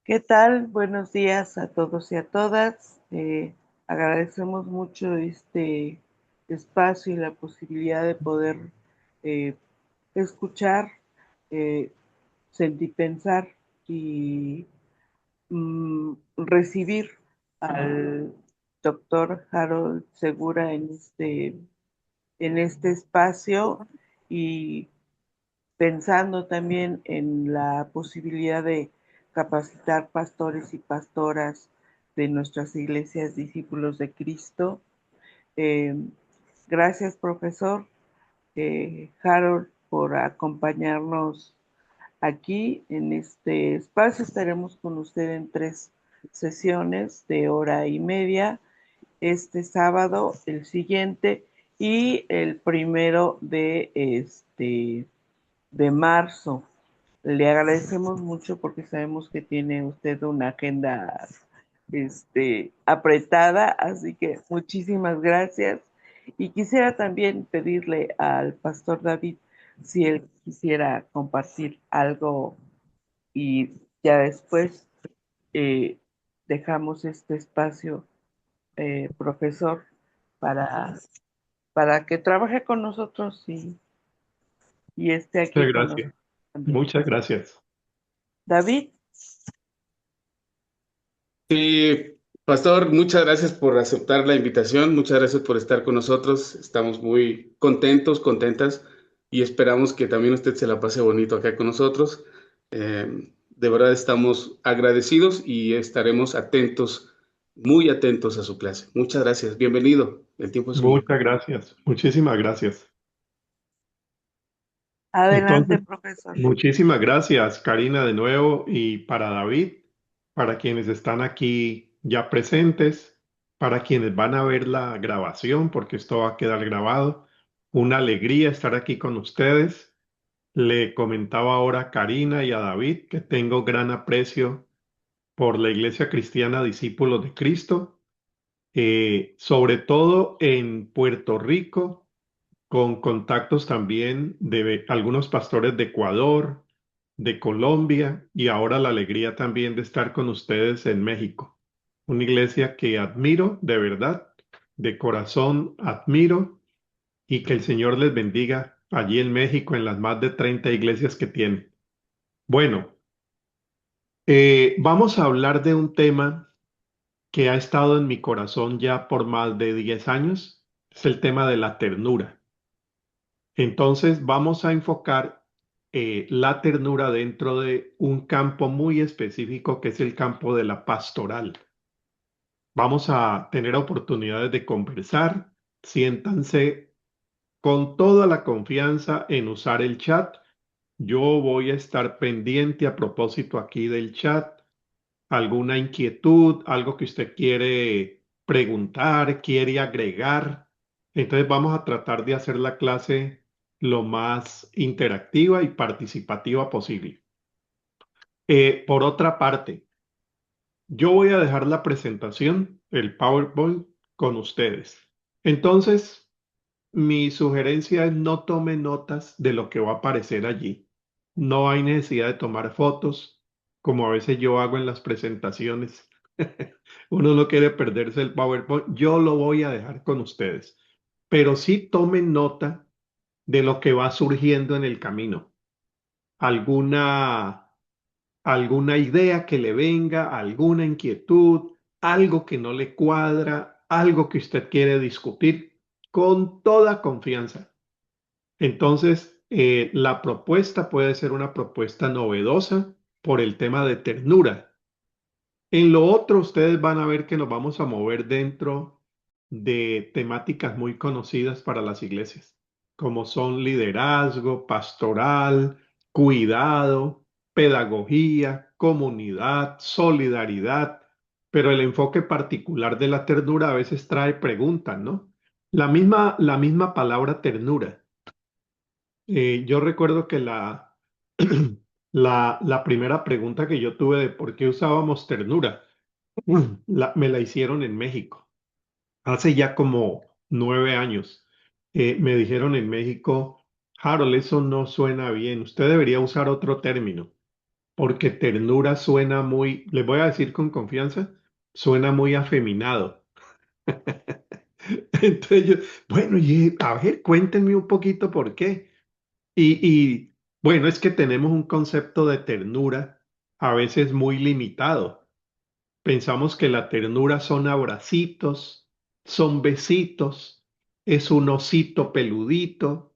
¿Qué tal? Buenos días a todos y a todas. Agradecemos mucho este espacio y la posibilidad de poder eh, escuchar, eh, sentir, pensar y recibir al doctor Harold Segura en este espacio y pensando también en la posibilidad de capacitar pastores y pastoras de nuestras iglesias discípulos de Cristo. Eh, Gracias, profesor Harold, por acompañarnos aquí en este espacio. Estaremos con usted en 3 sesiones de hora y media, este sábado, el siguiente y el primero de marzo. Le agradecemos mucho porque sabemos que tiene usted una agenda apretada, así que muchísimas gracias. Y quisiera también pedirle al pastor David si él quisiera compartir algo y ya después eh, dejamos este espacio, profesor, para, para que trabaje con nosotros y esté aquí Muchas con gracias. nosotros también. Muchas gracias. David. Sí, Pastor, muchas gracias por aceptar la invitación, muchas gracias por estar con nosotros. Estamos muy contentos, contentas y esperamos que también usted se la pase bonito acá con nosotros. De verdad estamos agradecidos y estaremos atentos, muy atentos a su clase. Muchas gracias, bienvenido, el tiempo es suyo. Muchas gracias. Muchísimas gracias. Adelante, Entonces, profesor. muchísimas gracias, Karina, de nuevo, y para David, para quienes están aquí ya presentes, para quienes van a ver la grabación, porque esto va a quedar grabado. Una alegría estar aquí con ustedes. Le comentaba ahora a Karina y a David que tengo gran aprecio por la Iglesia Cristiana Discípulos de Cristo, sobre todo en Puerto Rico, con contactos también de algunos pastores de Ecuador, de Colombia y ahora la alegría también de estar con ustedes en México. Una iglesia que admiro de verdad, de corazón admiro y que el Señor les bendiga allí en México en las más de 30 iglesias que tiene. Bueno, vamos a hablar de un tema que ha estado en mi corazón ya por más de 10 años. Es el tema de la ternura. Entonces vamos a enfocar la ternura dentro de un campo muy específico que es el campo de la pastoral. Vamos a tener oportunidades de conversar. Siéntanse con toda la confianza en usar el chat. Yo voy a estar pendiente a propósito aquí del chat. Alguna inquietud, algo que usted quiere preguntar, quiere agregar. Entonces vamos a tratar de hacer la clase lo más interactiva y participativa posible. Por otra parte, yo voy a dejar la presentación, el PowerPoint, con ustedes. Entonces, mi sugerencia es no tome notas de lo que va a aparecer allí. No hay necesidad de tomar fotos, como a veces yo hago en las presentaciones. Uno no quiere perderse el PowerPoint. Yo lo voy a dejar con ustedes. Pero sí tomen nota de lo que va surgiendo en el camino. Alguna, alguna idea que le venga, alguna inquietud, algo que no le cuadra, algo que usted quiere discutir, con toda confianza. Entonces, la propuesta puede ser una propuesta novedosa por el tema de ternura. En lo otro, ustedes van a ver que nos vamos a mover dentro de temáticas muy conocidas para las iglesias, como son liderazgo, pastoral, cuidado, pedagogía, comunidad, solidaridad, pero el enfoque particular de la ternura a veces trae preguntas, ¿no? La misma palabra ternura. Yo recuerdo que la primera pregunta que yo tuve de por qué usábamos ternura, me la hicieron en México, hace ya como 9 años. Me dijeron en México, Harold, eso no suena bien, usted debería usar otro término. porque ternura suena muy, les voy a decir con confianza, suena muy afeminado. Entonces yo, bueno, y a ver, cuéntenme un poquito por qué. Bueno, es que tenemos un concepto de ternura a veces muy limitado. Pensamos que la ternura son abracitos, son besitos, es un osito peludito,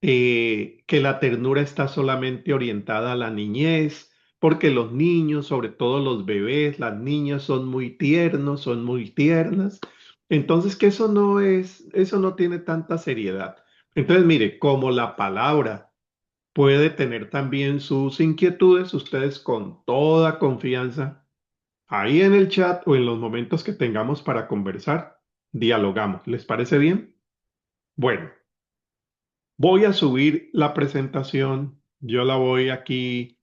que la ternura está solamente orientada a la niñez, porque los niños, sobre todo los bebés, las niñas son muy tiernos, son muy tiernas. Entonces, que eso no tiene tanta seriedad. Entonces, mire, como la palabra puede tener también sus inquietudes, ustedes con toda confianza, ahí en el chat o en los momentos que tengamos para conversar, dialogamos. ¿Les parece bien? Bueno. Voy a subir la presentación, yo la voy aquí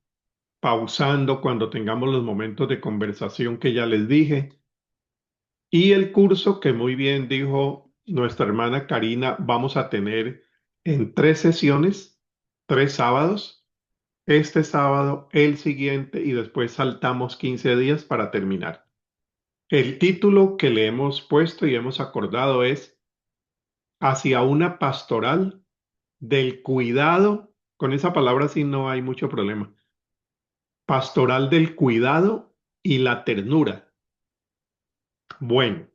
pausando cuando tengamos los momentos de conversación que ya les dije. Y el curso que muy bien dijo nuestra hermana Karina, vamos a tener en 3 sesiones, 3 sábados, este sábado, el siguiente y después saltamos 15 días para terminar. El título que le hemos puesto y hemos acordado es Hacia una pastoral del cuidado, con esa palabra sí no hay mucho problema, pastoral del cuidado y la ternura. Bueno,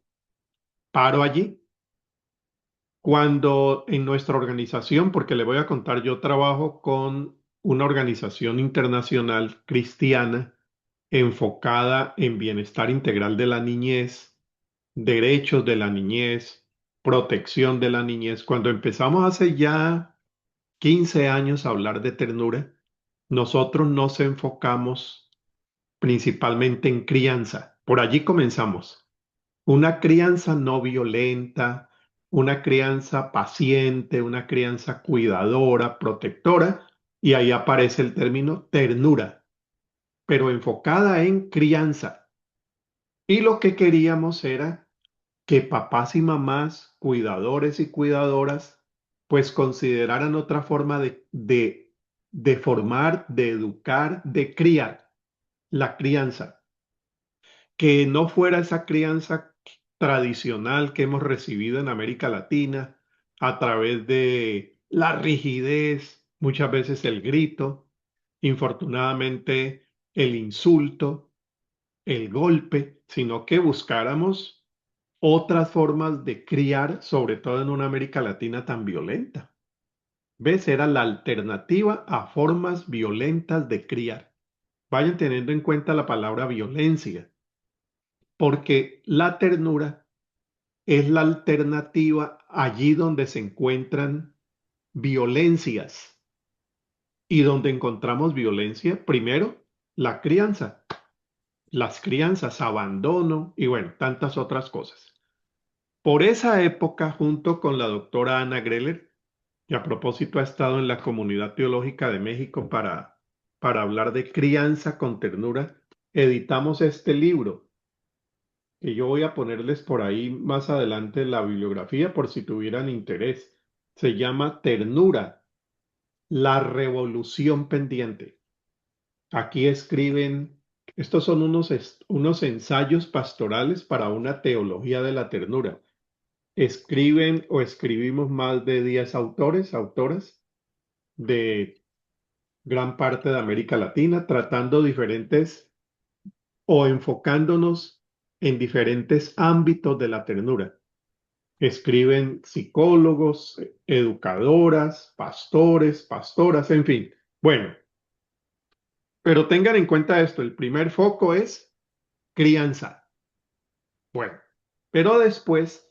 paro allí. Cuando en nuestra organización, porque le voy a contar, yo trabajo con una organización internacional cristiana enfocada en bienestar integral de la niñez, derechos de la niñez, protección de la niñez. Cuando empezamos hace ya 15 años a hablar de ternura, nosotros nos enfocamos principalmente en crianza. Por allí comenzamos. Una crianza no violenta, una crianza paciente, una crianza cuidadora, protectora, y ahí aparece el término ternura, pero enfocada en crianza. Y lo que queríamos era que papás y mamás, cuidadores y cuidadoras, pues consideraran otra forma de formar, de educar, de criar, la crianza, que no fuera esa crianza tradicional que hemos recibido en América Latina a través de la rigidez, muchas veces el grito, infortunadamente el insulto, el golpe, sino que buscáramos otras formas de criar, sobre todo en una América Latina tan violenta. ¿Ves? Era la alternativa a formas violentas de criar. Vayan teniendo en cuenta la palabra violencia, porque la ternura es la alternativa allí donde se encuentran violencias y donde encontramos violencia, primero, la crianza, las crianzas, abandono y bueno, tantas otras cosas. Por esa época, junto con la doctora Ana Greller, que a propósito ha estado en la Comunidad Teológica de México para hablar de crianza con ternura, editamos este libro, que yo voy a ponerles por ahí más adelante la bibliografía por si tuvieran interés. Se llama Ternura, la revolución pendiente. Aquí escriben, estos son unos ensayos pastorales para una teología de la ternura. Escriben o escribimos más de 10 autores, autoras de gran parte de América Latina, tratando diferentes o enfocándonos en diferentes ámbitos de la ternura. Escriben psicólogos, educadoras, pastores, pastoras, en fin. Bueno, pero tengan en cuenta esto, el primer foco es crianza. Bueno, pero después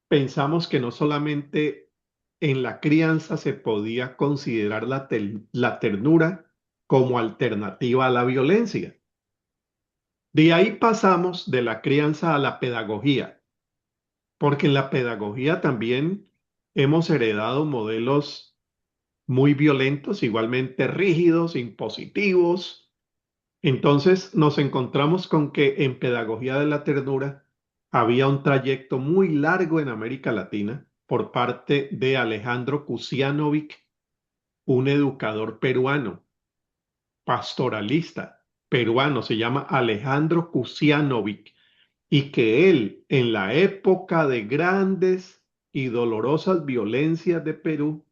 pensamos que no solamente en la crianza se podía considerar la ternura como alternativa a la violencia. De ahí pasamos de la crianza a la pedagogía, porque en la pedagogía también hemos heredado modelos muy violentos, igualmente rígidos, impositivos. Entonces nos encontramos con que en pedagogía de la ternura había un trayecto muy largo en América Latina por parte de Alejandro Kusianovic, un educador peruano. pastoralista peruano, se llama Alejandro Kusianovic, y que él, en la época de grandes y dolorosas violencias de Perú,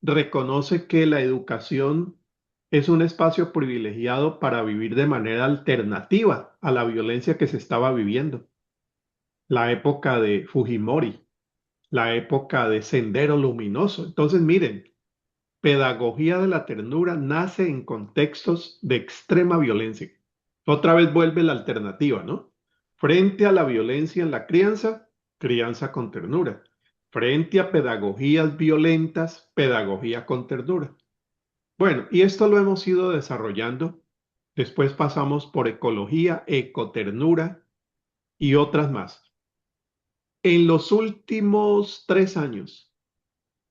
reconoce que la educación es un espacio privilegiado para vivir de manera alternativa a la violencia que se estaba viviendo. La época de Fujimori, la época de Sendero Luminoso. Entonces, miren, pedagogía de la ternura nace en contextos de extrema violencia. Otra vez vuelve la alternativa, ¿no? Frente a la violencia en la crianza, crianza con ternura. Frente a pedagogías violentas, pedagogía con ternura. Bueno, y esto lo hemos ido desarrollando. Después pasamos por ecología, ecoternura y otras más. En los últimos 3 años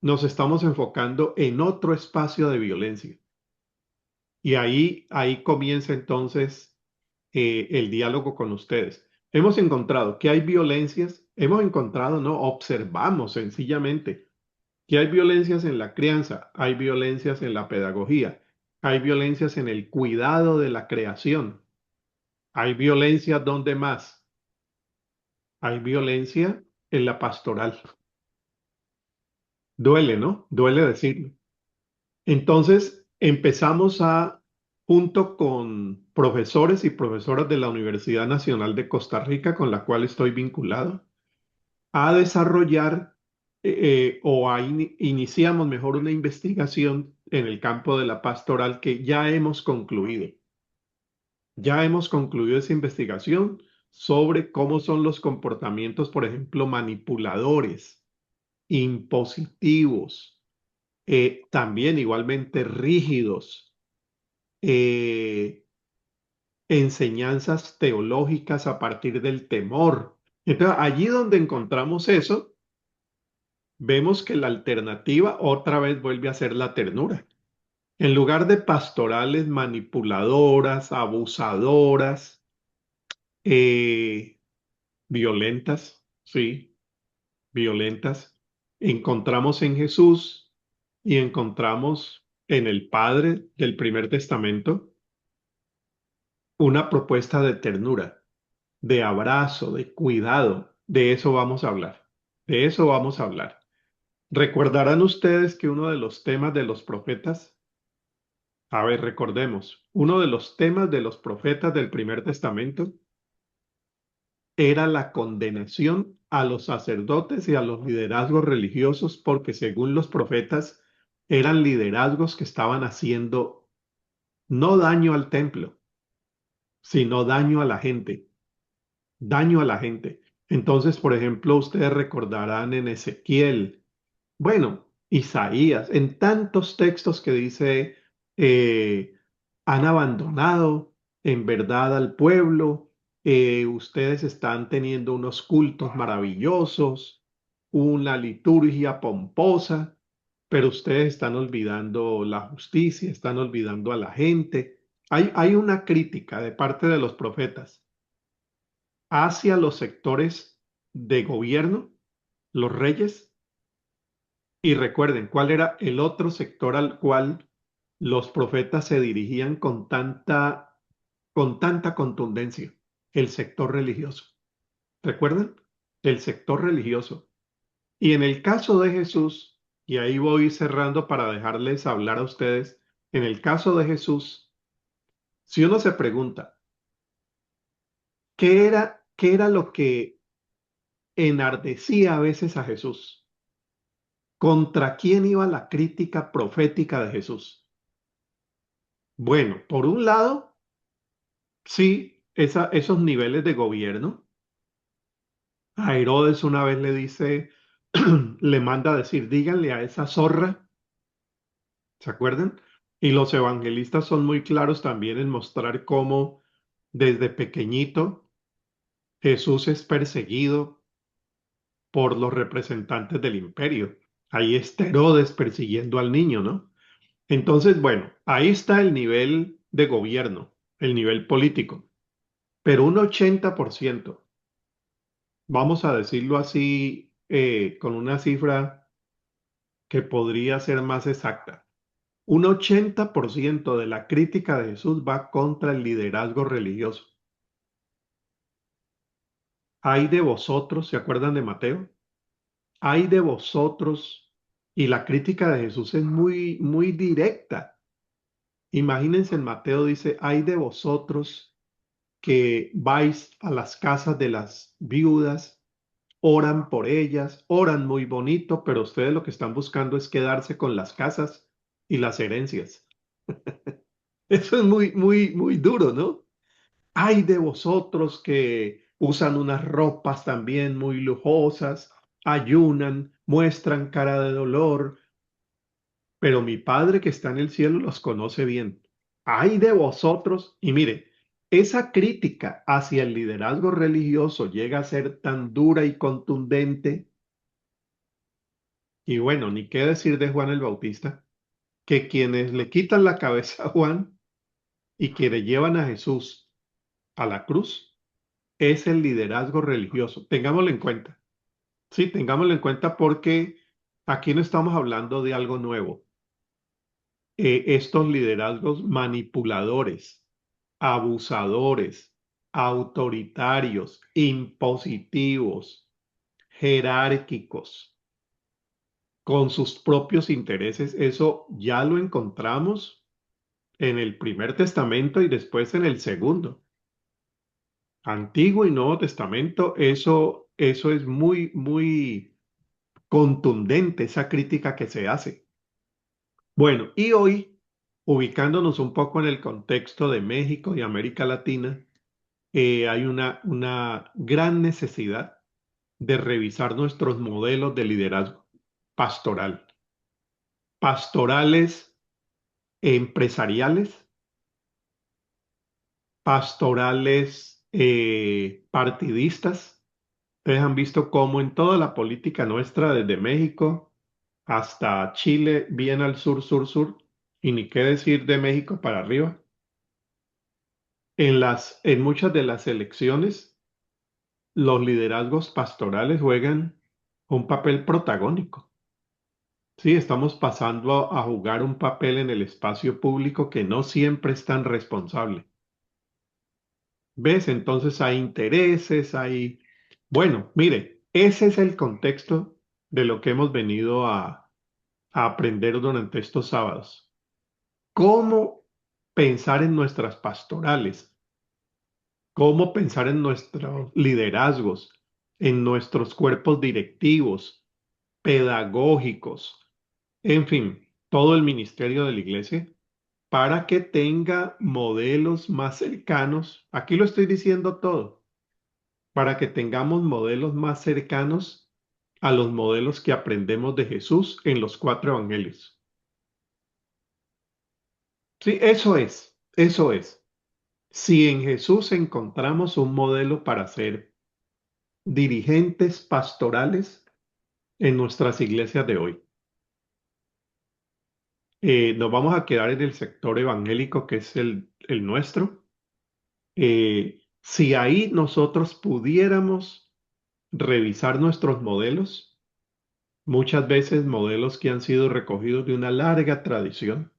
nos estamos enfocando en otro espacio de violencia. Y ahí comienza entonces el diálogo con ustedes. Hemos encontrado que hay violencias, no, observamos sencillamente que hay violencias en la crianza, hay violencias en la pedagogía, hay violencias en el cuidado de la creación, hay violencia donde más, hay violencia en la pastoral. Duele, ¿no? Duele decirlo. Entonces empezamos junto con profesores y profesoras de la Universidad Nacional de Costa Rica, con la cual estoy vinculado, a desarrollar iniciamos mejor una investigación en el campo de la pastoral que ya hemos concluido. Ya hemos concluido esa investigación sobre cómo son los comportamientos, por ejemplo, manipuladores, impositivos, también igualmente rígidos, eh, enseñanzas teológicas a partir del temor. Entonces, allí donde encontramos eso, vemos que la alternativa otra vez vuelve a ser la ternura. En lugar de pastorales manipuladoras, abusadoras, eh, violentas, sí, violentas, encontramos en Jesús y encontramos en el Padre del Primer Testamento una propuesta de ternura, de abrazo, de cuidado. De eso vamos a hablar. De eso vamos a hablar. Recordarán ustedes que uno de los temas de los profetas, a ver, recordemos, uno de los temas de los profetas del Primer Testamento era la condenación a los sacerdotes y a los liderazgos religiosos porque según los profetas eran liderazgos que estaban haciendo no daño al templo, sino daño a la gente, daño a la gente. Entonces, por ejemplo, ustedes recordarán en Ezequiel, bueno, Isaías, en tantos textos que dice, han abandonado en verdad al pueblo, ustedes están teniendo unos cultos maravillosos, una liturgia pomposa, pero ustedes están olvidando la justicia, están olvidando a la gente. Hay una crítica de parte de los profetas hacia los sectores de gobierno, los reyes. Y recuerden, ¿cuál era el otro sector al cual los profetas se dirigían con tanta contundencia? El sector religioso. ¿Recuerdan? El sector religioso. Y en el caso de Jesús, y ahí voy cerrando para dejarles hablar a ustedes, en el caso de Jesús, si uno se pregunta, qué era lo que enardecía a veces a Jesús? ¿Contra quién iba la crítica profética de Jesús? Bueno, por un lado, sí, esos niveles de gobierno. A Herodes una vez le dice, le manda a decir, díganle a esa zorra, ¿se acuerdan? Y los evangelistas son muy claros también en mostrar cómo desde pequeñito Jesús es perseguido por los representantes del imperio. Ahí está Herodes persiguiendo al niño, ¿no? Entonces, bueno, ahí está el nivel de gobierno, el nivel político, pero un 80%, vamos a decirlo así, con una cifra que podría ser más exacta, Un 80% de la crítica de Jesús va contra el liderazgo religioso. Ay de vosotros, ¿se acuerdan de Mateo? Ay de vosotros. Y la crítica de Jesús es muy, muy directa. Imagínense, en Mateo dice, ay de vosotros que vais a las casas de las viudas, oran por ellas, oran muy bonito, pero ustedes lo que están buscando es quedarse con las casas y las herencias. Eso es muy, muy, muy duro, ¿no? Ay de vosotros que usan unas ropas también muy lujosas, ayunan, muestran cara de dolor, pero mi Padre que está en el cielo los conoce bien. Ay de vosotros, y mire, esa crítica hacia el liderazgo religioso llega a ser tan dura y contundente, y bueno, ni qué decir de Juan el Bautista, que quienes le quitan la cabeza a Juan y que le llevan a Jesús a la cruz es el liderazgo religioso. Tengámoslo en cuenta. Sí, tengámoslo en cuenta porque aquí no estamos hablando de algo nuevo. Estos liderazgos manipuladores, abusadores, autoritarios, impositivos, jerárquicos, con sus propios intereses, eso ya lo encontramos en el Primer Testamento y después en el Segundo. Antiguo y Nuevo Testamento, eso es muy, muy contundente, esa crítica que se hace. Bueno, y hoy, ubicándonos un poco en el contexto de México y América Latina, hay una gran necesidad de revisar nuestros modelos de liderazgo pastoral, pastorales empresariales, pastorales partidistas. Ustedes han visto cómo en toda la política nuestra, desde México hasta Chile, bien al sur, sur, sur, y ni qué decir de México para arriba, en muchas de las elecciones, los liderazgos pastorales juegan un papel protagónico. Sí, estamos pasando a jugar un papel en el espacio público que no siempre es tan responsable. ¿Ves? Entonces hay intereses, hay... Bueno, mire, ese es el contexto de lo que hemos venido a aprender durante estos sábados. ¿Cómo pensar en nuestras pastorales? ¿Cómo pensar en nuestros liderazgos, en nuestros cuerpos directivos, pedagógicos, en fin, todo el ministerio de la iglesia, para que tenga modelos más cercanos? Aquí lo estoy diciendo todo, para que tengamos modelos más cercanos a los modelos que aprendemos de Jesús en los 4 evangelios. Sí, eso es, eso es. Si en Jesús encontramos un modelo para ser dirigentes pastorales en nuestras iglesias de hoy, nos vamos a quedar en el sector evangélico que es el nuestro. Si ahí nosotros pudiéramos revisar nuestros modelos, muchas veces modelos que han sido recogidos de una larga tradición,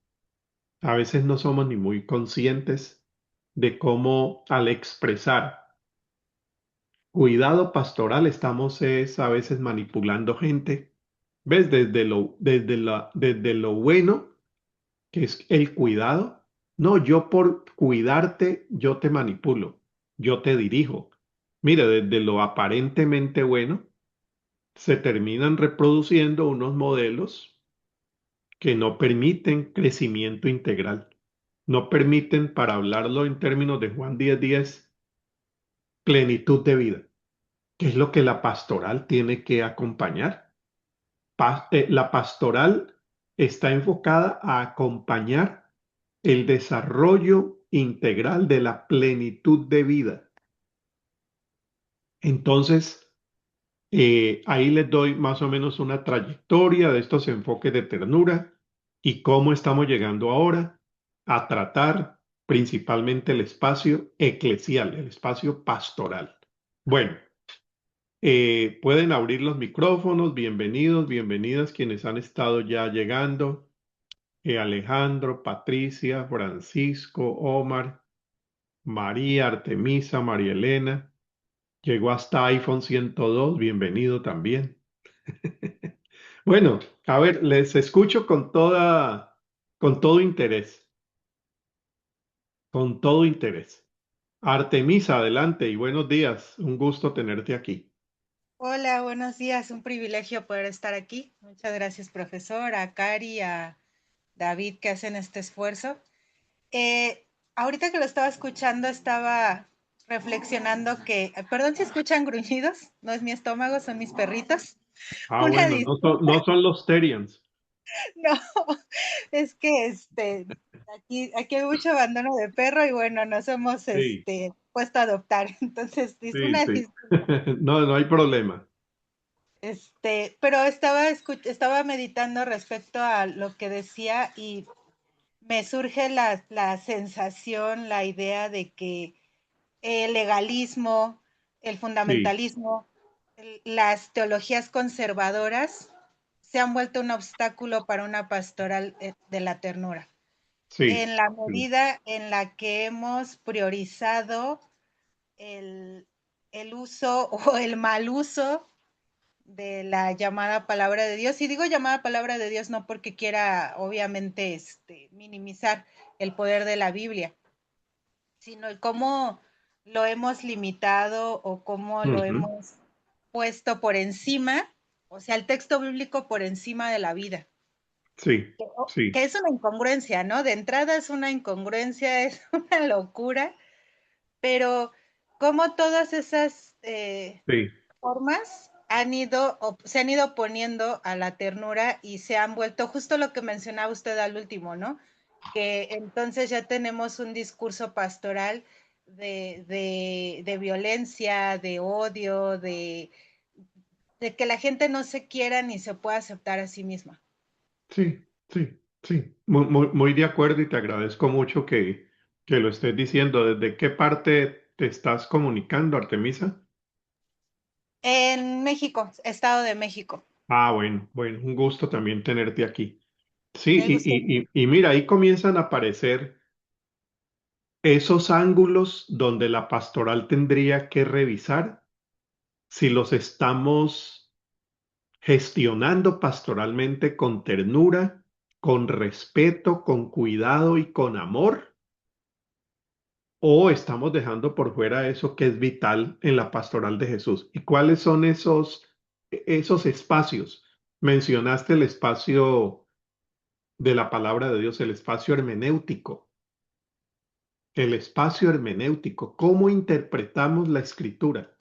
a veces no somos ni muy conscientes de cómo al expresar cuidado pastoral estamos es a veces manipulando gente. ¿Ves? Desde lo bueno, que es el cuidado. No, yo por cuidarte, yo te manipulo, yo te dirijo. Mira, desde lo aparentemente bueno, se terminan reproduciendo unos modelos que no permiten crecimiento integral. No permiten, para hablarlo en términos de Juan 10:10, plenitud de vida, que es lo que la pastoral tiene que acompañar. La pastoral está enfocada a acompañar el desarrollo integral de la plenitud de vida. Entonces, ahí les doy más o menos una trayectoria de estos enfoques de ternura y cómo estamos llegando ahora a tratar principalmente el espacio eclesial, el espacio pastoral. Bueno, pueden abrir los micrófonos, bienvenidos, bienvenidas quienes han estado ya llegando. Alejandro, Patricia, Francisco, Omar, María, Artemisa, María Elena. Llegó hasta iPhone 102, bienvenido también. Bueno, a ver, les escucho con todo interés, con todo interés. Artemisa, adelante y buenos días. Un gusto tenerte aquí. Hola, buenos días. Un privilegio poder estar aquí. Muchas gracias, profesor, a Cari, a David que hacen este esfuerzo. Ahorita que lo estaba escuchando, estaba reflexionando que, perdón si escuchan gruñidos, no es mi estómago, son mis perritos. Ah, Una bueno, disculpa, no son los Terians. no, es que aquí hay mucho abandono de perro y bueno, nos hemos Sí, puesto a adoptar. Entonces, sí, una sí. disculpa. No, no hay problema. Pero estaba meditando respecto a lo que decía y me surge la sensación, la idea de que el legalismo, el Sí, fundamentalismo, las teologías conservadoras se han vuelto un obstáculo para una pastoral de la ternura. sí, En la sí, medida en la que hemos priorizado el, el uso o el mal uso de la llamada palabra de Dios. Y digo llamada palabra de Dios no porque quiera, obviamente, minimizar el poder de la Biblia, sino el cómo lo hemos limitado o cómo lo ujú, hemos puesto por encima, o sea, el texto bíblico por encima de la vida. sí, Que, sí, que es una incongruencia, ¿no? De entrada es una incongruencia, es una locura, pero cómo todas esas sí, formas se han ido poniendo a la ternura y se han vuelto justo lo que mencionaba usted al último, ¿no? Que entonces ya tenemos un discurso pastoral de violencia, de odio, de que la gente no se quiera ni se pueda aceptar a sí misma. sí, sí, sí. Muy de acuerdo y te agradezco mucho que lo estés diciendo. ¿Desde qué parte te estás comunicando, Artemisa? En México, Estado de México. Ah, bueno, bueno, un gusto también tenerte aquí. Sí, El gusto. y mira, ahí comienzan a aparecer esos ángulos donde la pastoral tendría que revisar si los estamos gestionando pastoralmente con ternura, con respeto, con cuidado y con amor, o estamos dejando por fuera eso que es vital en la pastoral de Jesús. ¿Y cuáles son esos espacios? Mencionaste el espacio de la palabra de Dios, el espacio hermenéutico. El espacio hermenéutico, cómo interpretamos la escritura,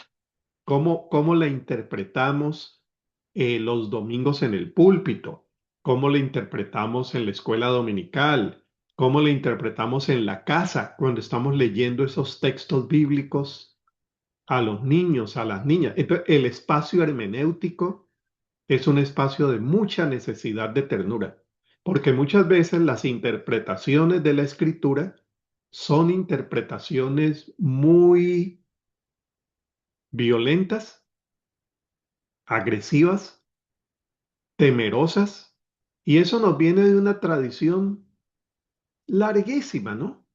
cómo la interpretamos los domingos en el púlpito, cómo la interpretamos en la escuela dominical, cómo la interpretamos en la casa cuando estamos leyendo esos textos bíblicos a los niños, a las niñas. Entonces, el espacio hermenéutico es un espacio de mucha necesidad de ternura, porque muchas veces las interpretaciones de la escritura son interpretaciones muy violentas, agresivas, temerosas, y eso nos viene de una tradición larguísima, ¿no?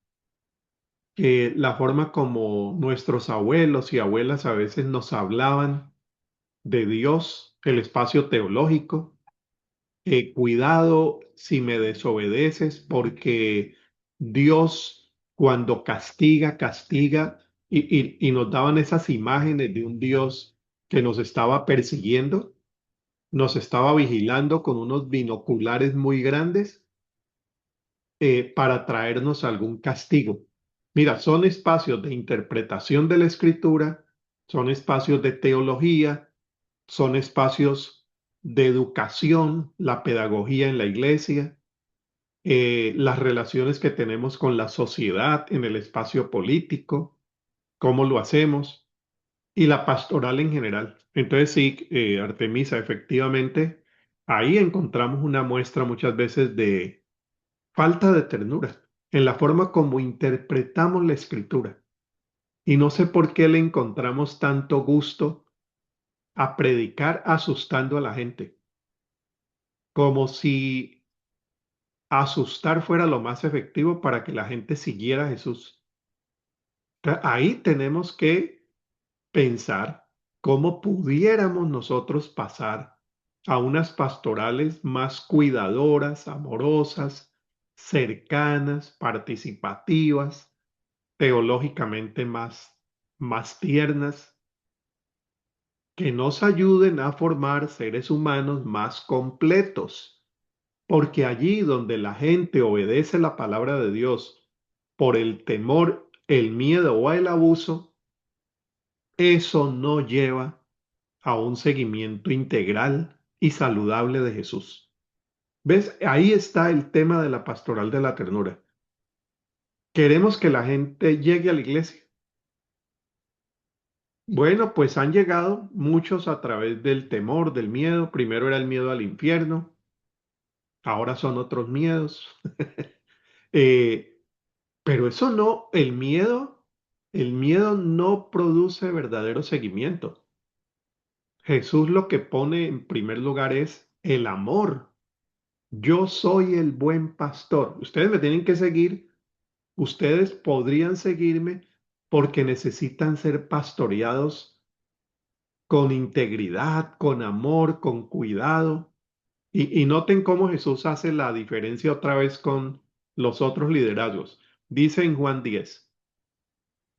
Que la forma como nuestros abuelos y abuelas a veces nos hablaban de Dios, el espacio teológico, cuidado si me desobedeces, porque Dios cuando castiga, castiga, y nos daban esas imágenes de un Dios que nos estaba persiguiendo, nos estaba vigilando con unos binoculares muy grandes para traernos algún castigo. Mira, son espacios de interpretación de la escritura, son espacios de teología, son espacios de educación, la pedagogía en la iglesia, las relaciones que tenemos con la sociedad en el espacio político, cómo lo hacemos y la pastoral en general. Entonces sí, Artemisa, efectivamente, ahí encontramos una muestra muchas veces de falta de ternura en la forma como interpretamos la escritura. Y no sé por qué le encontramos tanto gusto a predicar asustando a la gente, como si asustar fuera lo más efectivo para que la gente siguiera a Jesús. Ahí tenemos que pensar cómo pudiéramos nosotros pasar a unas pastorales más cuidadoras, amorosas, cercanas, participativas, teológicamente más tiernas, que nos ayuden a formar seres humanos más completos. Porque allí donde la gente obedece la palabra de Dios por el temor, el miedo o el abuso, eso no lleva a un seguimiento integral y saludable de Jesús. ¿Ves? Ahí está el tema de la pastoral de la ternura. Queremos que la gente llegue a la iglesia. Bueno, pues han llegado muchos a través del temor, del miedo. Primero era el miedo al infierno, ahora son otros miedos. Eh, pero eso no, el miedo no produce verdadero seguimiento. Jesús lo que pone en primer lugar es el amor. Yo soy el buen pastor. Ustedes me tienen que seguir. Ustedes podrían seguirme porque necesitan ser pastoreados con integridad, con amor, con cuidado. Y noten cómo Jesús hace la diferencia otra vez con los otros liderazgos. Dice en Juan 10,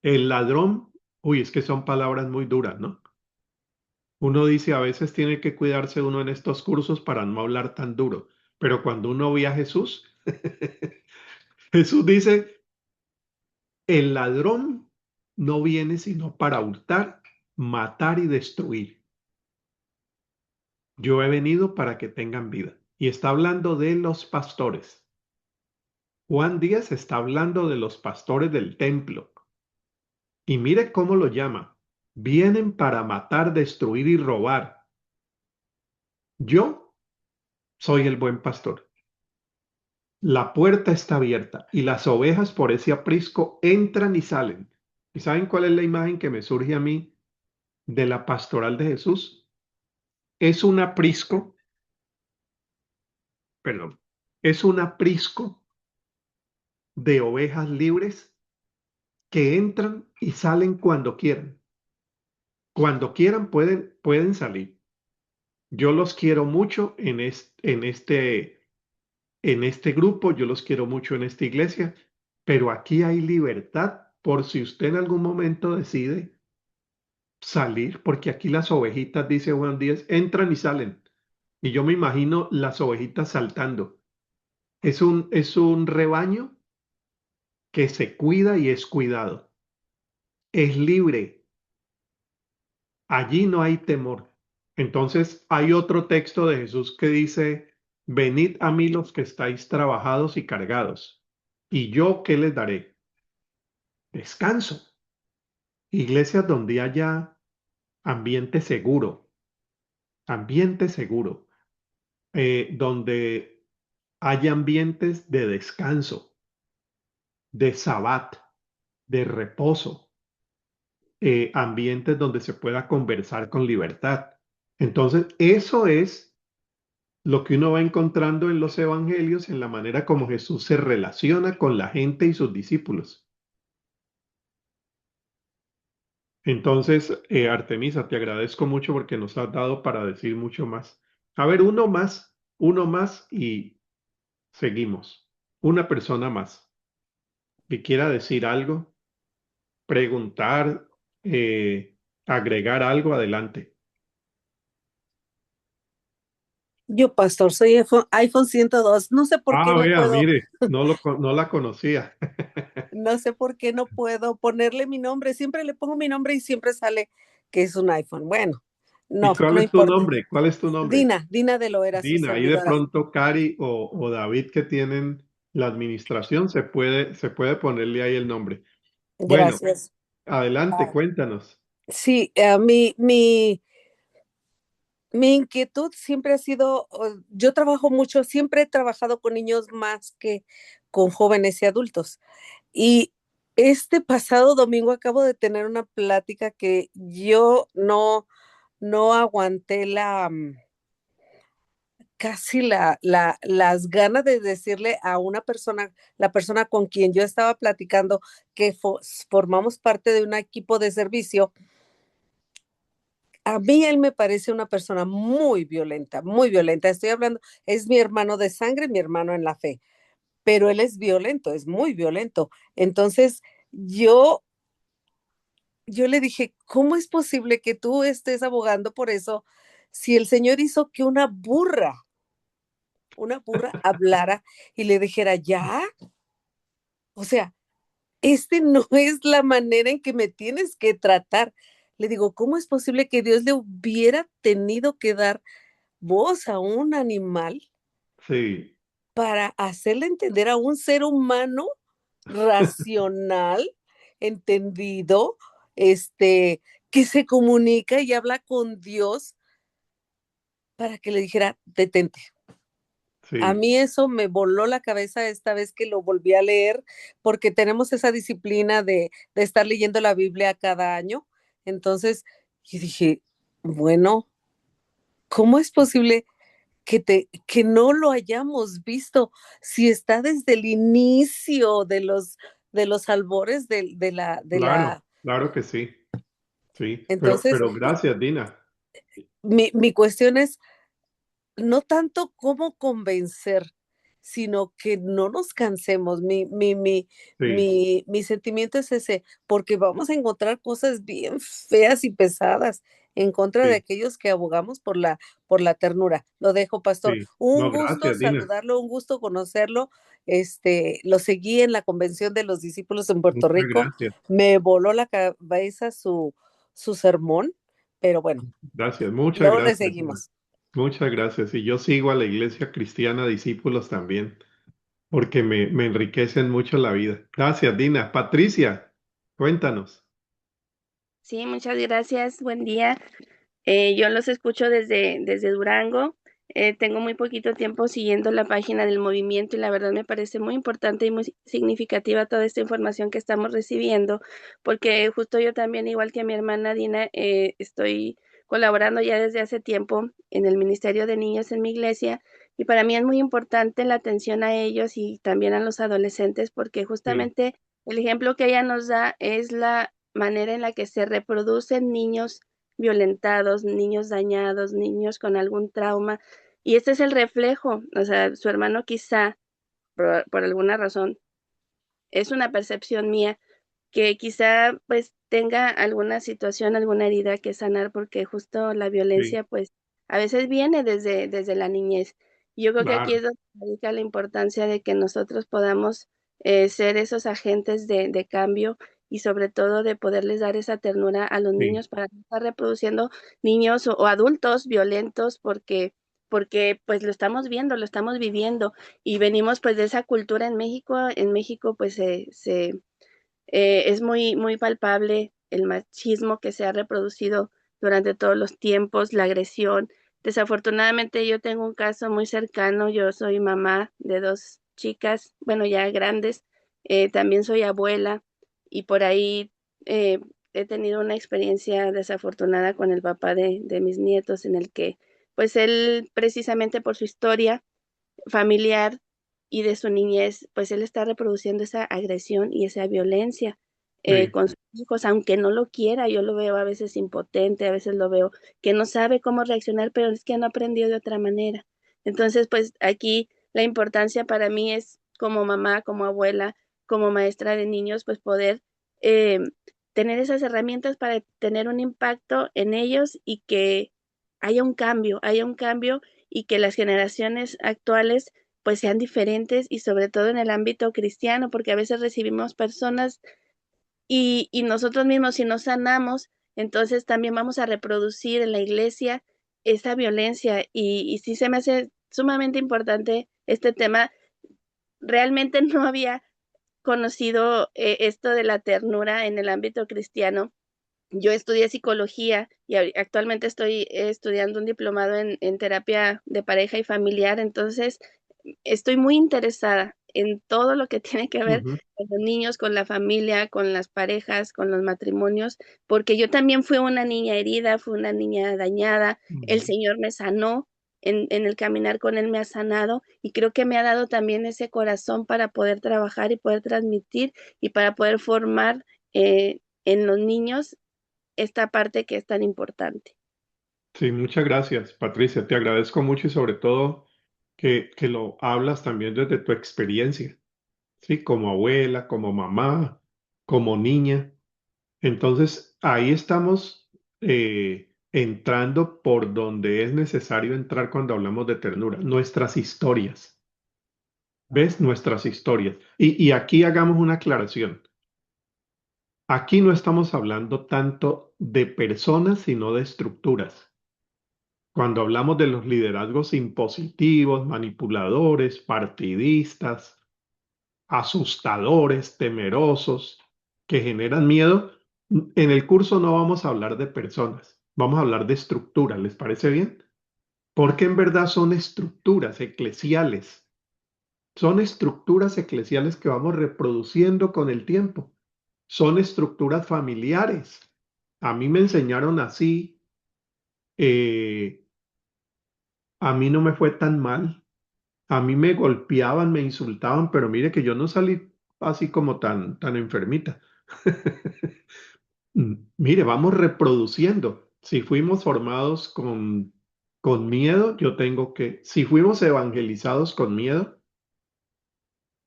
el ladrón, uy, es que son palabras muy duras, ¿no? Uno dice a veces tiene que cuidarse uno en estos cursos para no hablar tan duro, pero cuando uno ve a Jesús, Jesús dice, el ladrón no viene sino para hurtar, matar y destruir. Yo he venido para que tengan vida. Y está hablando de los pastores. Juan Díaz está hablando de los pastores del templo. Y mire cómo lo llama. Vienen para matar, destruir y robar. Yo soy el buen pastor. La puerta está abierta y las ovejas por ese aprisco entran y salen. ¿Y saben cuál es la imagen que me surge a mí de la pastoral de Jesús? Es un aprisco, perdón, es un aprisco de ovejas libres que entran y salen cuando quieran. Cuando quieran pueden salir. Yo los quiero mucho en este grupo, yo los quiero mucho en esta iglesia, pero aquí hay libertad por si usted en algún momento decide salir, porque aquí las ovejitas, dice Juan 10, entran y salen. Y yo me imagino las ovejitas saltando. Es un rebaño que se cuida y es cuidado. Es libre. Allí no hay temor. Entonces hay otro texto de Jesús que dice, venid a mí los que estáis trabajados y cargados. ¿Y yo qué les daré? Descanso. Iglesias donde haya ambiente seguro, donde haya ambientes de descanso, de sabbat, de reposo, ambientes donde se pueda conversar con libertad. Entonces, eso es lo que uno va encontrando en los evangelios, en la manera como Jesús se relaciona con la gente y sus discípulos. Entonces, Artemisa, te agradezco mucho porque nos has dado para decir mucho más. A ver, uno más y seguimos. Una persona más que quiera decir algo, preguntar, agregar algo, adelante. Yo, pastor, soy iPhone 102. No sé por qué no Vea, puedo, mire, no la conocía. no sé por qué no puedo ponerle mi nombre. Siempre le pongo mi nombre y siempre sale que es un iPhone. Bueno, ¿Y no, cuál no es tu importa. nombre? ¿Cuál es tu nombre? Dina de Loera, su Dina, ahí de servidora. pronto Cari o David que tienen la administración, se puede ponerle ahí el nombre. Bueno, Gracias. adelante, cuéntanos. Sí, mi inquietud siempre ha sido, yo trabajo mucho, siempre he trabajado con niños más que con jóvenes y adultos. Y este pasado domingo acabo de tener una plática que yo no aguanté casi las ganas de decirle a una persona, la persona con quien yo estaba platicando, que formamos parte de un equipo de servicio. A mí él me parece una persona muy violenta, muy violenta. Estoy hablando, es mi hermano de sangre, mi hermano en la fe, pero él es violento, es muy violento. Entonces, yo le dije, ¿cómo es posible que tú estés abogando por eso si el Señor hizo que una burra hablara y le dijera, ya? O sea, no es la manera en que me tienes que tratar. Le digo, ¿cómo es posible que Dios le hubiera tenido que dar voz a un animal Sí, para hacerle entender a un ser humano racional, entendido, que se comunica y habla con Dios para que le dijera, detente? A sí, mí eso me voló la cabeza esta vez que lo volví a leer, porque tenemos esa disciplina de estar leyendo la Biblia cada año. Entonces, y dije, bueno, ¿cómo es posible que no lo hayamos visto si está desde el inicio de los albores de claro, la... claro que sí, sí, Entonces, pero gracias, Dina. mi cuestión es no tanto cómo convencer, sino que no nos cansemos. Sí, Mi sentimiento es ese, porque vamos a encontrar cosas bien feas y pesadas en contra de sí, aquellos que abogamos por la ternura. Lo dejo, pastor. sí. Un No, gusto gracias, Dina. saludarlo, un gusto conocerlo. Lo seguí en la Convención de los Discípulos en Puerto Muchas Rico. gracias. Me voló la cabeza su sermón, pero bueno, Gracias, muchas luego le gracias, Dina. seguimos. Muchas gracias. Y yo sigo a la Iglesia Cristiana Discípulos también, porque me enriquecen mucho la vida. Gracias, Dina. Patricia, cuéntanos. Sí, muchas gracias. Buen día. Yo los escucho desde Durango. Tengo muy poquito tiempo siguiendo la página del movimiento y la verdad me parece muy importante y muy significativa toda esta información que estamos recibiendo, porque justo yo también, igual que mi hermana Dina, estoy colaborando ya desde hace tiempo en el Ministerio de Niños en mi iglesia y para mí es muy importante la atención a ellos y también a los adolescentes, porque Sí, justamente el ejemplo que ella nos da es la manera en la que se reproducen niños violentados, niños dañados, niños con algún trauma. Y este es el reflejo, o sea, su hermano quizá, por alguna razón, es una percepción mía, que quizá pues tenga alguna situación, alguna herida que sanar, porque justo la sí, violencia pues a veces viene desde la niñez. Y yo creo que aquí claro, es donde radica la importancia de que nosotros podamos ser esos agentes de cambio y sobre todo de poderles dar esa ternura a los sí, niños para no estar reproduciendo niños o adultos violentos porque pues lo estamos viendo, lo estamos viviendo y venimos pues de esa cultura en México pues es muy palpable el machismo que se ha reproducido durante todos los tiempos, la agresión. Desafortunadamente yo tengo un caso muy cercano, yo soy mamá de dos chicas, bueno, ya grandes, también soy abuela y por ahí he tenido una experiencia desafortunada con el papá de mis nietos en el que, pues él precisamente por su historia familiar y de su niñez, pues él está reproduciendo esa agresión y esa violencia sí, con sus hijos, aunque no lo quiera, yo lo veo a veces impotente, a veces lo veo que no sabe cómo reaccionar, pero es que no aprendió de otra manera. Entonces, pues aquí la importancia para mí es como mamá, como abuela, como maestra de niños, pues poder eh, tener esas herramientas para tener un impacto en ellos y que haya un cambio y que las generaciones actuales pues sean diferentes y sobre todo en el ámbito cristiano, porque a veces recibimos personas y nosotros mismos si no sanamos, entonces también vamos a reproducir en la iglesia esa violencia y sí se me hace sumamente importante este tema. Realmente no había conocido esto de la ternura en el ámbito cristiano. Yo estudié psicología y actualmente estoy estudiando un diplomado en terapia de pareja y familiar, entonces estoy muy interesada en todo lo que tiene que ver ujú, con los niños, con la familia, con las parejas, con los matrimonios, porque yo también fui una niña herida, fui una niña dañada, el ujú, Señor me sanó en el caminar con Él me ha sanado y creo que me ha dado también ese corazón para poder trabajar y poder transmitir y para poder formar en los niños esta parte que es tan importante. Sí, muchas gracias, Patricia. Te agradezco mucho y sobre todo que lo hablas también desde tu experiencia, ¿sí? Como abuela, como mamá, como niña. Entonces, ahí estamos entrando por donde es necesario entrar cuando hablamos de ternura, nuestras historias. ¿Ves? Nuestras historias. Y aquí hagamos una aclaración. Aquí no estamos hablando tanto de personas, sino de estructuras. Cuando hablamos de los liderazgos impositivos, manipuladores, partidistas, asustadores, temerosos, que generan miedo, en el curso no vamos a hablar de personas, vamos a hablar de estructuras, ¿les parece bien? Porque en verdad son estructuras eclesiales, son estructuras eclesiales que vamos reproduciendo con el tiempo, son estructuras familiares. A mí me enseñaron así, eh, a mí no me fue tan mal. A mí me golpeaban, me insultaban, pero mire que yo no salí así como tan enfermita. Mire, vamos reproduciendo. Si fuimos formados con miedo, yo tengo que, si fuimos evangelizados con miedo,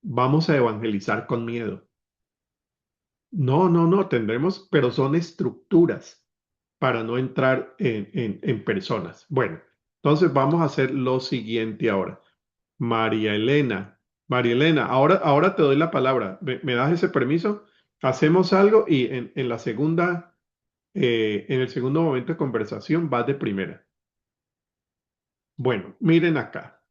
vamos a evangelizar con miedo. No, no, no, tendremos, pero son estructuras para no entrar en personas. Bueno, entonces vamos a hacer lo siguiente ahora. María Elena. María Elena, ahora te doy la palabra. ¿Me das ese permiso? Hacemos algo y en la segunda, en el segundo momento de conversación vas de primera. Bueno, miren acá.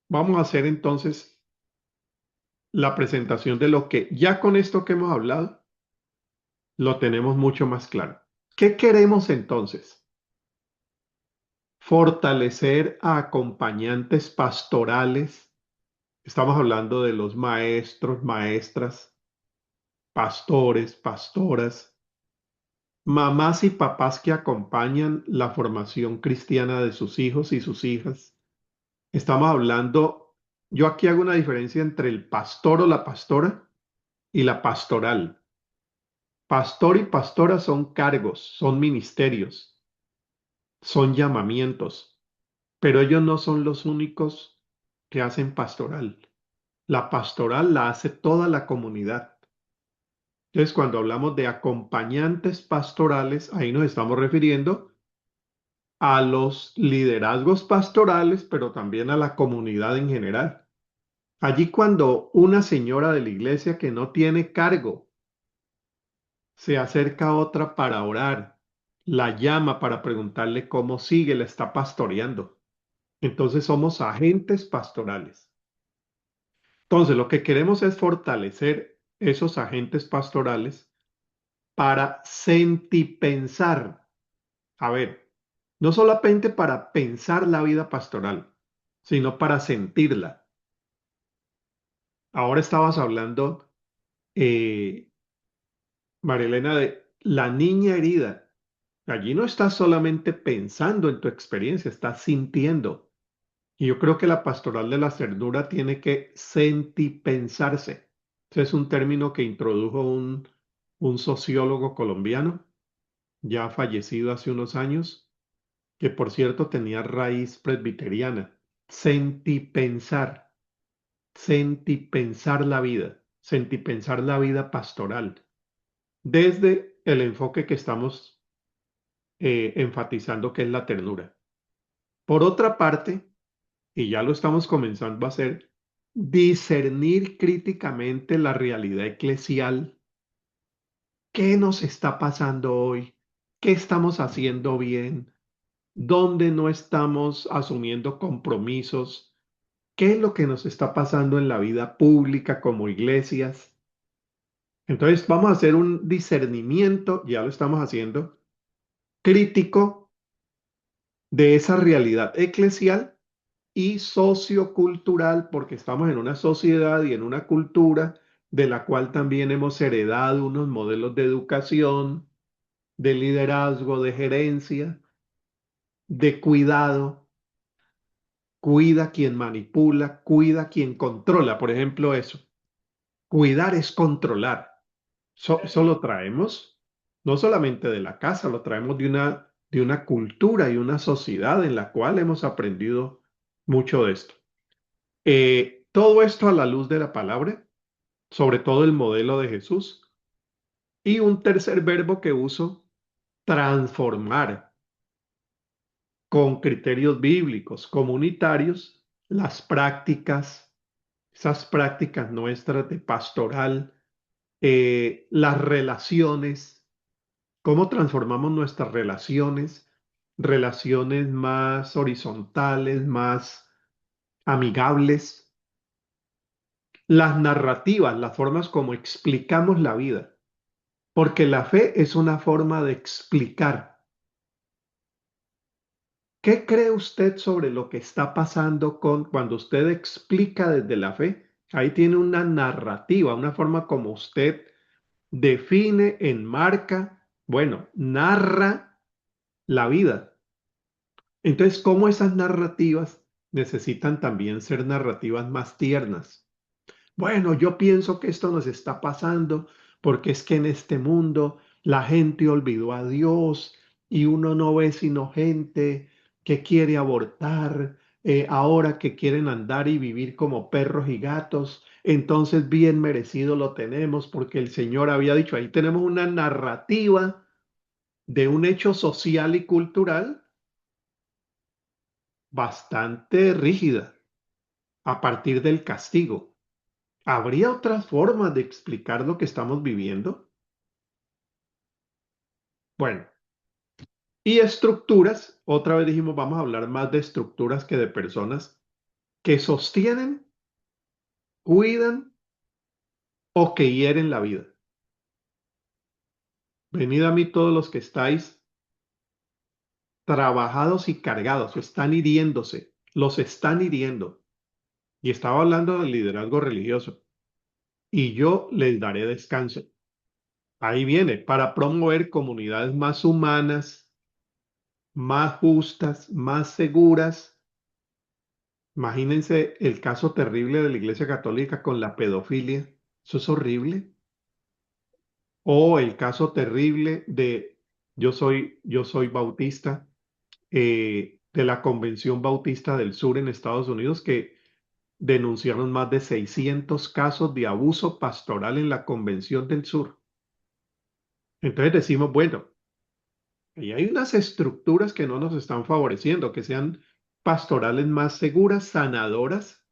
Vamos a hacer entonces la presentación de lo que ya con esto que hemos hablado, lo tenemos mucho más claro. ¿Qué queremos entonces? Fortalecer a acompañantes pastorales. Estamos hablando de los maestros, maestras, pastores, pastoras, mamás y papás que acompañan la formación cristiana de sus hijos y sus hijas. Estamos hablando, yo aquí hago una diferencia entre el pastor o la pastora y la pastoral. Pastor y pastora son cargos, son ministerios, son llamamientos, pero ellos no son los únicos que hacen pastoral. La pastoral la hace toda la comunidad. Entonces, cuando hablamos de acompañantes pastorales, ahí nos estamos refiriendo a los liderazgos pastorales, pero también a la comunidad en general. Allí cuando una señora de la iglesia que no tiene cargo se acerca a otra para orar, la llama para preguntarle cómo sigue, la está pastoreando. Entonces somos agentes pastorales. Entonces lo que queremos es fortalecer esos agentes pastorales para sentipensar. A ver, no solamente para pensar la vida pastoral, sino para sentirla. Ahora estabas hablando, eh, Marilena, de la niña herida. Allí no estás solamente pensando en tu experiencia, estás sintiendo. Y yo creo que la pastoral de la ternura tiene que sentipensarse. Ese es un término que introdujo un sociólogo colombiano, ya fallecido hace unos años, que por cierto tenía raíz presbiteriana. Sentipensar, sentipensar la vida pastoral, desde el enfoque que estamos enfatizando, que es la ternura. Por otra parte, y ya lo estamos comenzando a hacer, discernir críticamente la realidad eclesial. ¿Qué nos está pasando hoy? ¿Qué estamos haciendo bien? ¿Dónde no estamos asumiendo compromisos? ¿Qué es lo que nos está pasando en la vida pública como iglesias? Entonces vamos a hacer un discernimiento, ya lo estamos haciendo, crítico de esa realidad eclesial y sociocultural, porque estamos en una sociedad y en una cultura de la cual también hemos heredado unos modelos de educación, de liderazgo, de gerencia, de cuidado, cuida quien manipula, cuida quien controla. Por ejemplo, eso. Cuidar es controlar. Eso lo traemos no solamente de la casa, lo traemos de una cultura y una sociedad en la cual hemos aprendido mucho de esto. Todo esto a la luz de la palabra, sobre todo el modelo de Jesús. Y un tercer verbo que uso, transformar con criterios bíblicos, comunitarios, las prácticas, esas prácticas nuestras de pastoral, las relaciones, cómo transformamos nuestras relaciones, relaciones más horizontales, más amigables, las narrativas, las formas como explicamos la vida, porque la fe es una forma de explicar. ¿Qué cree usted sobre lo que está pasando cuando usted explica desde la fe? Ahí tiene una narrativa, una forma como usted define, enmarca, bueno, narra la vida. Entonces, ¿cómo esas narrativas necesitan también ser narrativas más tiernas? Bueno, yo pienso que esto nos está pasando porque es que en este mundo la gente olvidó a Dios y uno no ve sino gente que quiere abortar, ahora que quieren andar y vivir como perros y gatos. Entonces bien merecido lo tenemos porque el Señor había dicho, ahí tenemos una narrativa de un hecho social y cultural bastante rígida a partir del castigo. ¿Habría otras formas de explicar lo que estamos viviendo? Bueno, y estructuras, otra vez dijimos, vamos a hablar más de estructuras que de personas que sostienen, cuidan o que hieren la vida. Venid a mí todos los que estáis trabajados y cargados, están hiriéndose, los están hiriendo. Y estaba hablando del liderazgo religioso. Y yo les daré descanso. Ahí viene, para promover comunidades más humanas, más justas, más seguras. Imagínense el caso terrible de la Iglesia Católica con la pedofilia. Eso es horrible. O el caso terrible de, yo soy bautista, de la Convención Bautista del Sur en Estados Unidos, que denunciaron más de 600 casos de abuso pastoral en la Convención del Sur. Entonces decimos, bueno, y hay unas estructuras que no nos están favoreciendo, que sean pastorales más seguras, sanadoras,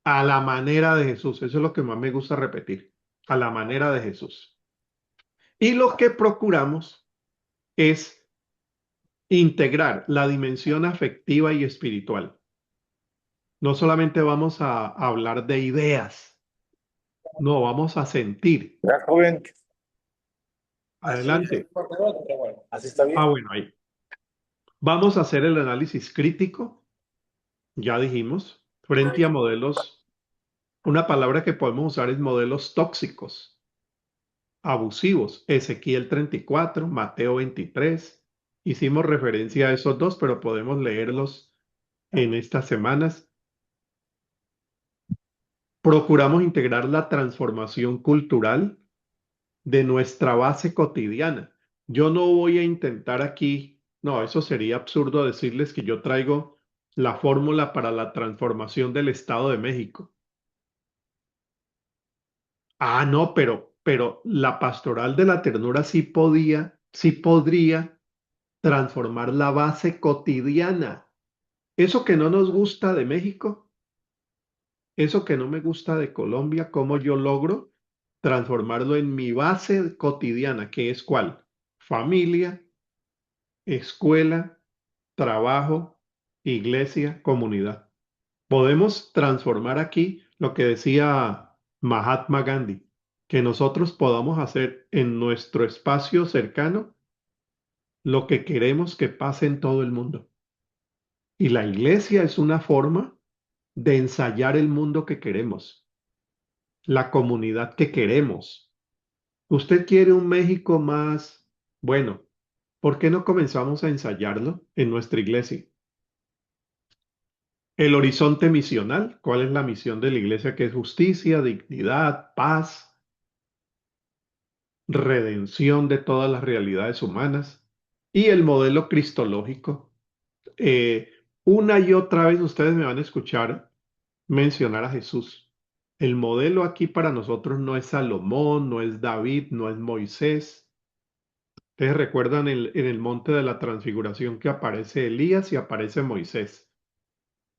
a la manera de Jesús. Eso es lo que más me gusta repetir, a la manera de Jesús. Y lo que procuramos es integrar la dimensión afectiva y espiritual. No solamente vamos a hablar de ideas, no, vamos a sentir. Ya, joven. Adelante. Así está bien. Ah, bueno, ahí. Vamos a hacer el análisis crítico, ya dijimos, frente a modelos. Una palabra que podemos usar es modelos tóxicos, abusivos. Ezequiel 34, Mateo 23. Hicimos referencia a esos dos, pero podemos leerlos en estas semanas. Procuramos integrar la transformación cultural de nuestra base cotidiana. Yo no voy a intentar aquí, no, eso sería absurdo decirles que yo traigo la fórmula para la transformación del Estado de México. Ah, no, pero la pastoral de la ternura sí podría transformar la base cotidiana. Eso que no nos gusta de México, eso que no me gusta de Colombia, ¿cómo yo logro transformarlo en mi base cotidiana? ¿Que es cuál? Familia, escuela, trabajo, iglesia, comunidad. Podemos transformar aquí lo que decía Mahatma Gandhi, que nosotros podamos hacer en nuestro espacio cercano lo que queremos que pase en todo el mundo. Y la iglesia es una forma de ensayar el mundo que queremos, la comunidad que queremos. ¿Usted quiere un México más, bueno, ¿por qué no comenzamos a ensayarlo en nuestra iglesia? El horizonte misional, ¿cuál es la misión de la iglesia? Que es justicia, dignidad, paz, redención de todas las realidades humanas. Y el modelo cristológico. Una y otra vez ustedes me van a escuchar mencionar a Jesús. El modelo aquí para nosotros no es Salomón, no es David, no es Moisés. Ustedes recuerdan en el monte de la transfiguración que aparece Elías y aparece Moisés.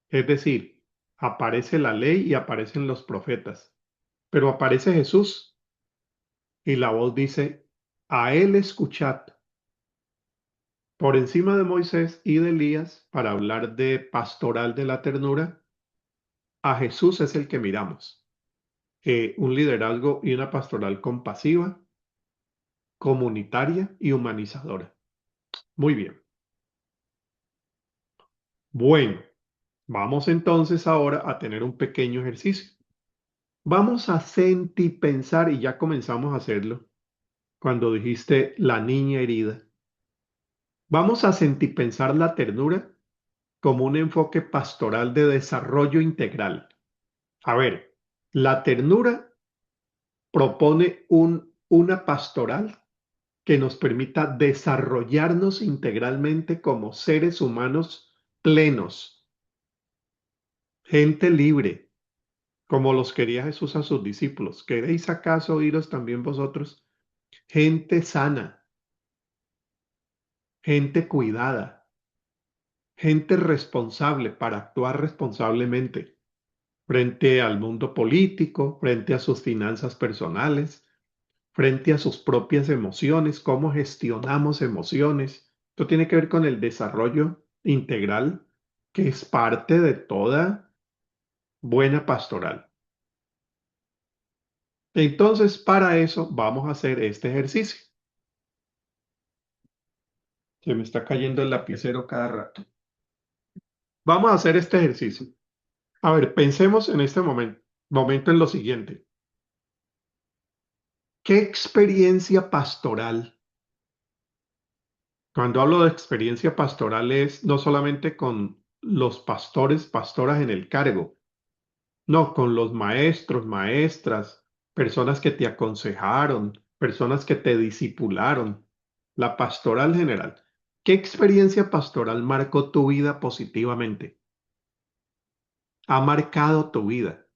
Es decir, aparece la ley y aparecen los profetas. Pero aparece Jesús y la voz dice, a él escuchad. Por encima de Moisés y de Elías, para hablar de pastoral de la ternura, a Jesús es el que miramos. Un liderazgo y una pastoral compasiva, comunitaria y humanizadora. Muy bien. Bueno, vamos entonces ahora a tener un pequeño ejercicio. Vamos a sentipensar, y ya comenzamos a hacerlo, cuando dijiste la niña herida. Vamos a sentipensar la ternura como un enfoque pastoral de desarrollo integral. A ver, la ternura propone una pastoral que nos permita desarrollarnos integralmente como seres humanos plenos, gente libre, como los quería Jesús a sus discípulos. ¿Queréis acaso iros también vosotros? Gente sana, gente cuidada, gente responsable para actuar responsablemente frente al mundo político, frente a sus finanzas personales, frente a sus propias emociones, cómo gestionamos emociones. Esto tiene que ver con el desarrollo integral, que es parte de toda buena pastoral. Entonces, para eso vamos a hacer este ejercicio. Se me está cayendo el lapicero cada rato. Vamos a hacer este ejercicio. A ver, pensemos en este momento en lo siguiente. ¿Qué experiencia pastoral? Cuando hablo de experiencia pastoral es no solamente con los pastores, pastoras en el cargo, no, con los maestros, maestras, personas que te aconsejaron, personas que te discipularon, la pastoral general. ¿Qué experiencia pastoral marcó tu vida positivamente? Ha marcado tu vida.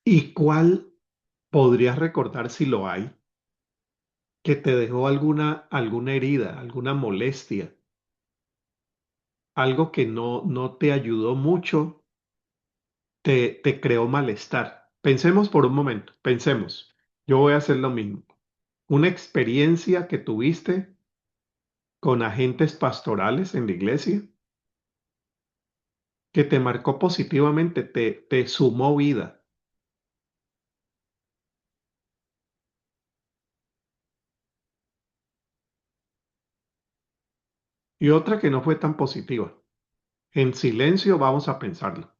¿Y cuál podrías recordar si lo hay? Que te dejó alguna herida, alguna molestia, algo que no te ayudó mucho, te creó malestar. Pensemos por un momento, pensemos. Yo voy a hacer lo mismo. Una experiencia que tuviste con agentes pastorales en la iglesia que te marcó positivamente, te sumó vida. Y otra que no fue tan positiva. En silencio vamos a pensarlo.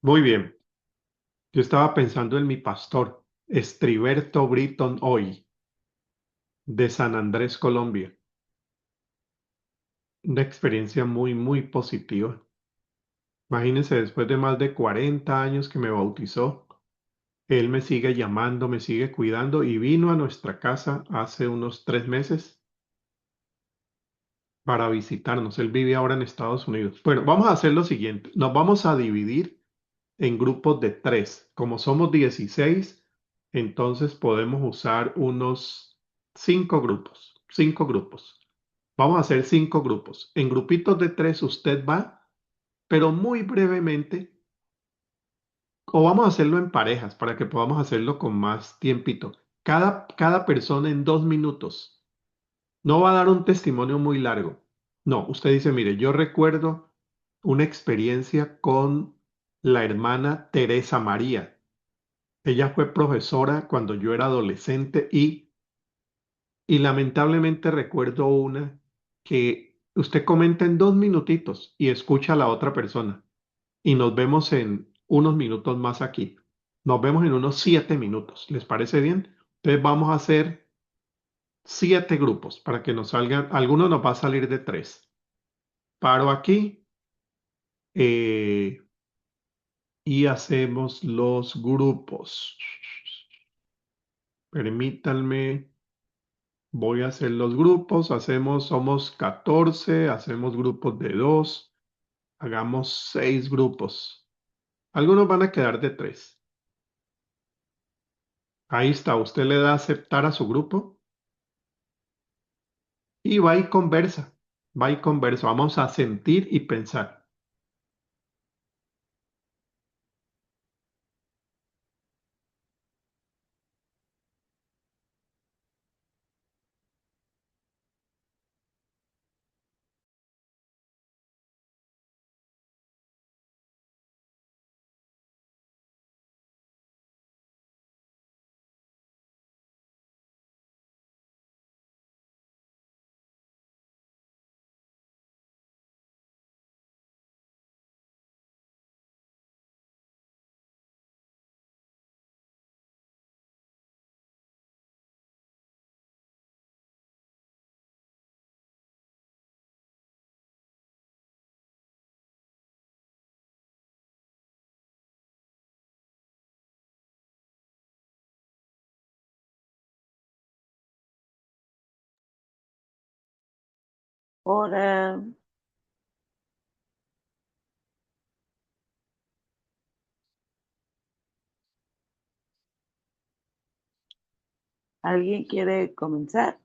Muy bien. Yo estaba pensando en mi pastor, Estriberto Britton Hoy, de San Andrés, Colombia. Una experiencia muy positiva. Imagínense, después de más de 40 años que me bautizó, él me sigue llamando, me sigue cuidando y vino a nuestra casa hace unos 3 meses para visitarnos. Él vive ahora en Estados Unidos. Bueno, vamos a hacer lo siguiente. Nos vamos a dividir en grupos de 3. Como somos 16, entonces podemos usar unos 5 grupos. 5 grupos. Vamos a hacer 5 grupos. En grupitos de 3 usted va pero muy brevemente, o vamos a hacerlo en parejas para que podamos hacerlo con más tiempito. Cada persona en 2 minutos. No va a dar un testimonio muy largo. No, usted dice, mire, yo recuerdo una experiencia con la hermana Teresa María. Ella fue profesora cuando yo era adolescente y lamentablemente recuerdo una que usted comenta en 2 minutitos y escucha a la otra persona. Y nos vemos en unos minutos más aquí. Nos vemos en unos 7 minutos. ¿Les parece bien? Entonces vamos a hacer 7 grupos para que nos salgan. Algunos nos va a salir de 3. Paro aquí eh, y hacemos los grupos. Permítanme, voy a hacer los grupos. Somos 14, hacemos grupos de 2. Hagamos 6 grupos. Algunos van a quedar de 3. Ahí está, usted le da a aceptar a su grupo y va y conversa. Va y conversa. Vamos a sentir y pensar. Ahora, ¿alguien quiere comenzar?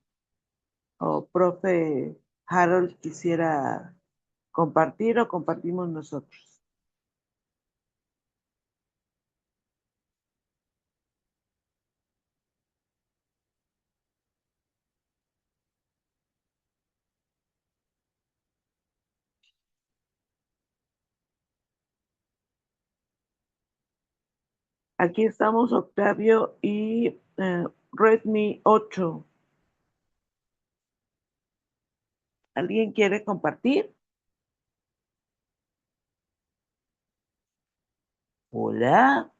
¿O profe Harold quisiera compartir o compartimos nosotros? Aquí estamos Octavio y Redmi 8. ¿Alguien quiere compartir? Hola,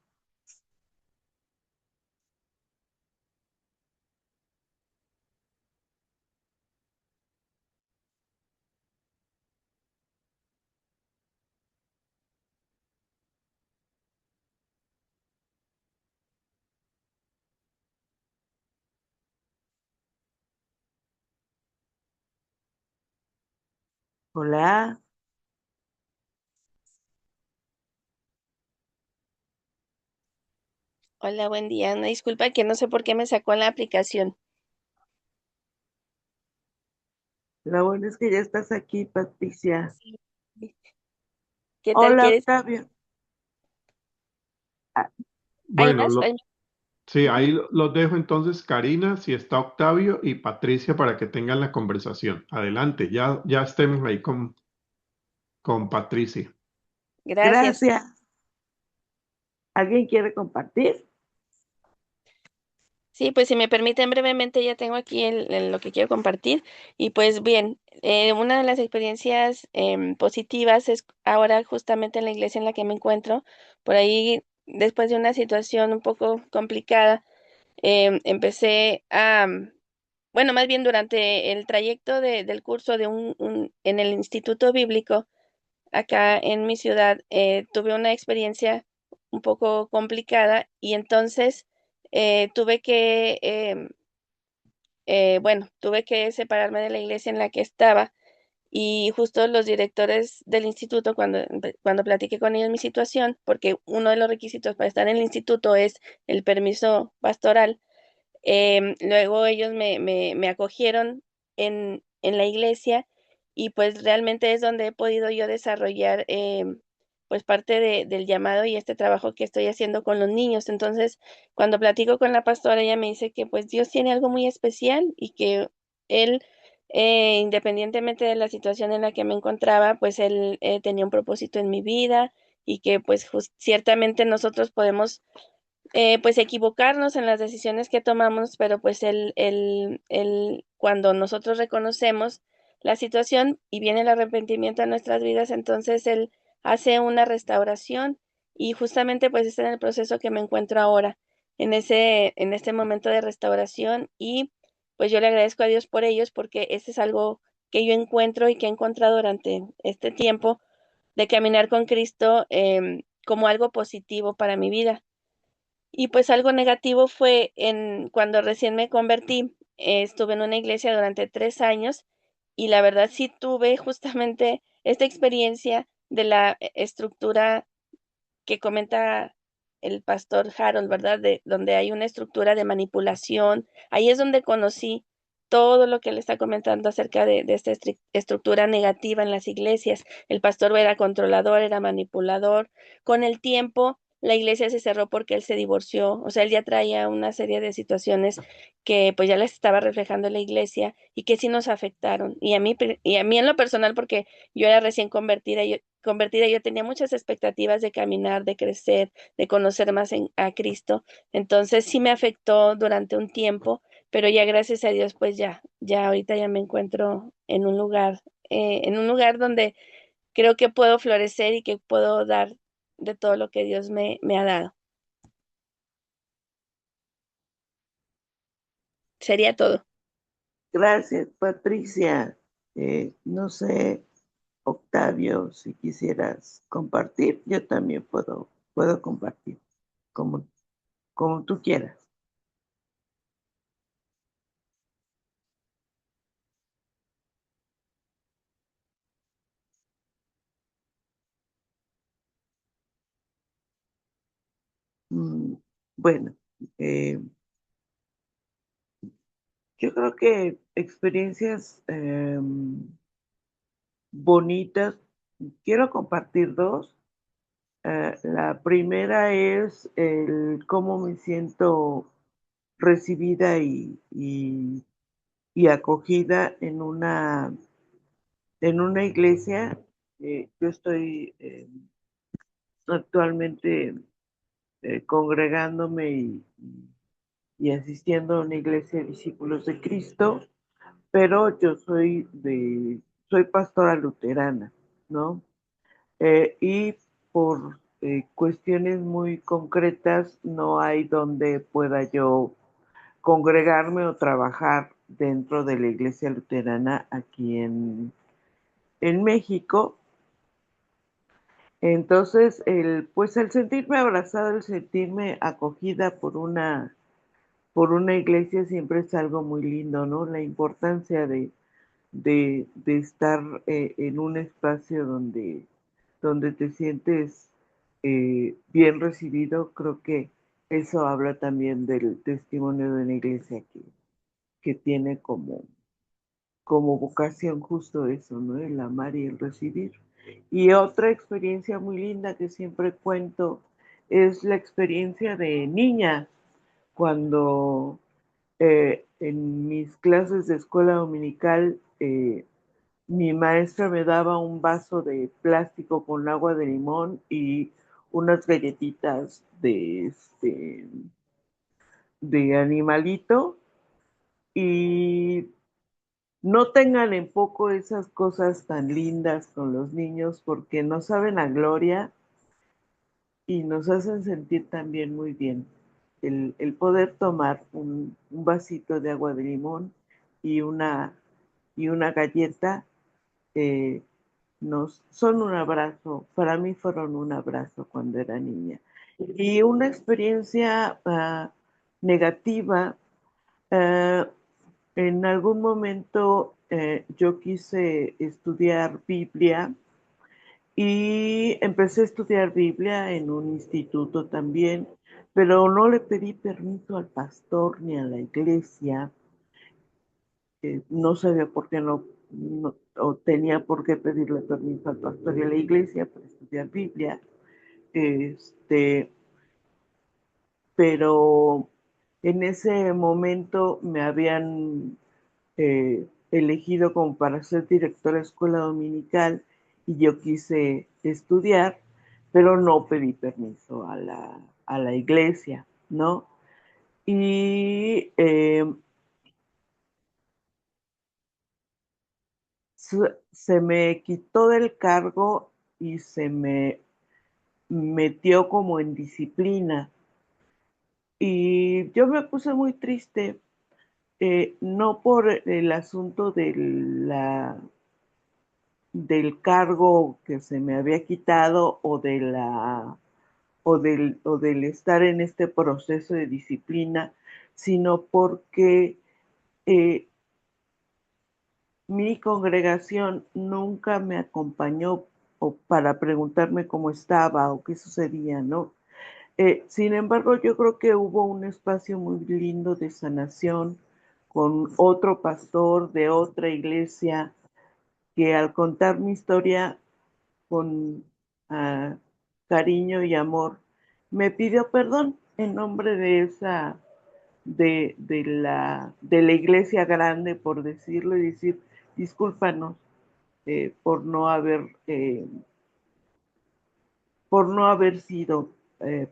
hola. Hola, buen día. Una disculpa que no sé por qué me sacó en la aplicación. Lo bueno es que ya estás aquí, Patricia. Sí. ¿Qué tal Hola, quieres? Octavio. Ah, ¿Hay Bueno, más? sí, ahí los dejo entonces, Karina, si está Octavio y Patricia para que tengan la conversación. Adelante, ya estemos ahí con Patricia. Gracias. gracias. ¿Alguien quiere compartir? Sí, pues si me permiten brevemente, ya tengo aquí lo que quiero compartir. Y pues bien, una de las experiencias positivas es ahora justamente en la iglesia en la que me encuentro. Por ahí, después de una situación un poco complicada, empecé bueno, más bien durante el trayecto del curso en el Instituto Bíblico, acá en mi ciudad, tuve una experiencia un poco complicada y entonces tuve que, bueno, tuve que separarme de la iglesia en la que estaba y justo los directores del instituto, cuando platiqué con ellos mi situación, porque uno de los requisitos para estar en el instituto es el permiso pastoral. Luego ellos me acogieron en la iglesia y pues realmente es donde he podido yo desarrollar pues parte del llamado y este trabajo que estoy haciendo con los niños. Entonces, cuando platico con la pastora, ella me dice que pues Dios tiene algo muy especial y que Él, independientemente de la situación en la que me encontraba, pues Él tenía un propósito en mi vida y que pues ciertamente nosotros podemos pues equivocarnos en las decisiones que tomamos, pero pues cuando nosotros reconocemos la situación y viene el arrepentimiento a nuestras vidas, entonces Él hace una restauración y justamente pues está en el proceso que me encuentro ahora, en este momento de restauración y pues yo le agradezco a Dios por ellos porque este es algo que yo encuentro y que he encontrado durante este tiempo de caminar con Cristo como algo positivo para mi vida. Y pues algo negativo fue en cuando recién me convertí, estuve en una iglesia durante 3 años y la verdad sí tuve justamente esta experiencia de la estructura que comenta el pastor Harold, ¿verdad? De donde hay una estructura de manipulación. Ahí es donde conocí todo lo que él está comentando acerca de esta estructura negativa en las iglesias. El pastor era controlador, era manipulador. Con el tiempo, la iglesia se cerró porque él se divorció. O sea, él ya traía una serie de situaciones que pues ya les estaba reflejando en la iglesia y que sí nos afectaron. Y a mí en lo personal, porque yo era recién convertida, yo tenía muchas expectativas de caminar, de crecer, de conocer más a Cristo. Entonces sí me afectó durante un tiempo, pero ya gracias a Dios, pues ya ahorita ya me encuentro en un lugar donde creo que puedo florecer y que puedo dar de todo lo que Dios me ha dado. Sería todo. Gracias, Patricia. No sé, Octavio, si quisieras compartir, yo también puedo compartir, como, como tú quieras. Mm, bueno, eh, yo creo que experiencias bonitas, quiero compartir dos. La primera es el cómo me siento recibida y acogida en una iglesia. Yo estoy actualmente congregándome y asistiendo a una iglesia de discípulos de Cristo, pero soy pastora luterana, ¿no? Y por cuestiones muy concretas no hay donde pueda yo congregarme o trabajar dentro de la iglesia luterana aquí en México. Entonces, pues el sentirme abrazada, el sentirme acogida por una iglesia siempre es algo muy lindo, ¿no? La importancia de estar en un espacio donde te sientes bien recibido, creo que eso habla también del testimonio de una iglesia que tiene como vocación justo eso, ¿no? El amar y el recibir. Y otra experiencia muy linda que siempre cuento es la experiencia de niña, cuando en mis clases de escuela dominical mi maestra me daba un vaso de plástico con agua de limón y unas galletitas de animalito, y no tengan en poco esas cosas tan lindas con los niños porque no saben a gloria y nos hacen sentir también muy bien. El poder tomar un vasito de agua de limón y y una galleta eh, son un abrazo, para mí fueron un abrazo cuando era niña. Y una experiencia negativa, ah, en algún momento yo quise estudiar Biblia y empecé a estudiar Biblia en un instituto también, pero no le pedí permiso al pastor ni a la iglesia. No sabía por qué no, o tenía por qué pedirle permiso al pastor y a la iglesia para estudiar Biblia, pero en ese momento me habían elegido como para ser directora de escuela dominical y yo quise estudiar, pero no pedí permiso a la iglesia, ¿no? Y se me quitó del cargo y se me metió como en disciplina. Y yo me puse muy triste, no por el asunto del cargo que se me había quitado o del estar en este proceso de disciplina, sino porque eh, mi congregación nunca me acompañó o para preguntarme cómo estaba o qué sucedía, ¿no? Sin embargo, yo creo que hubo un espacio muy lindo de sanación con otro pastor de otra iglesia que al contar mi historia con ah, cariño y amor, me pidió perdón en nombre de de la iglesia grande, por decirlo, y decir, discúlpanos por no haber sido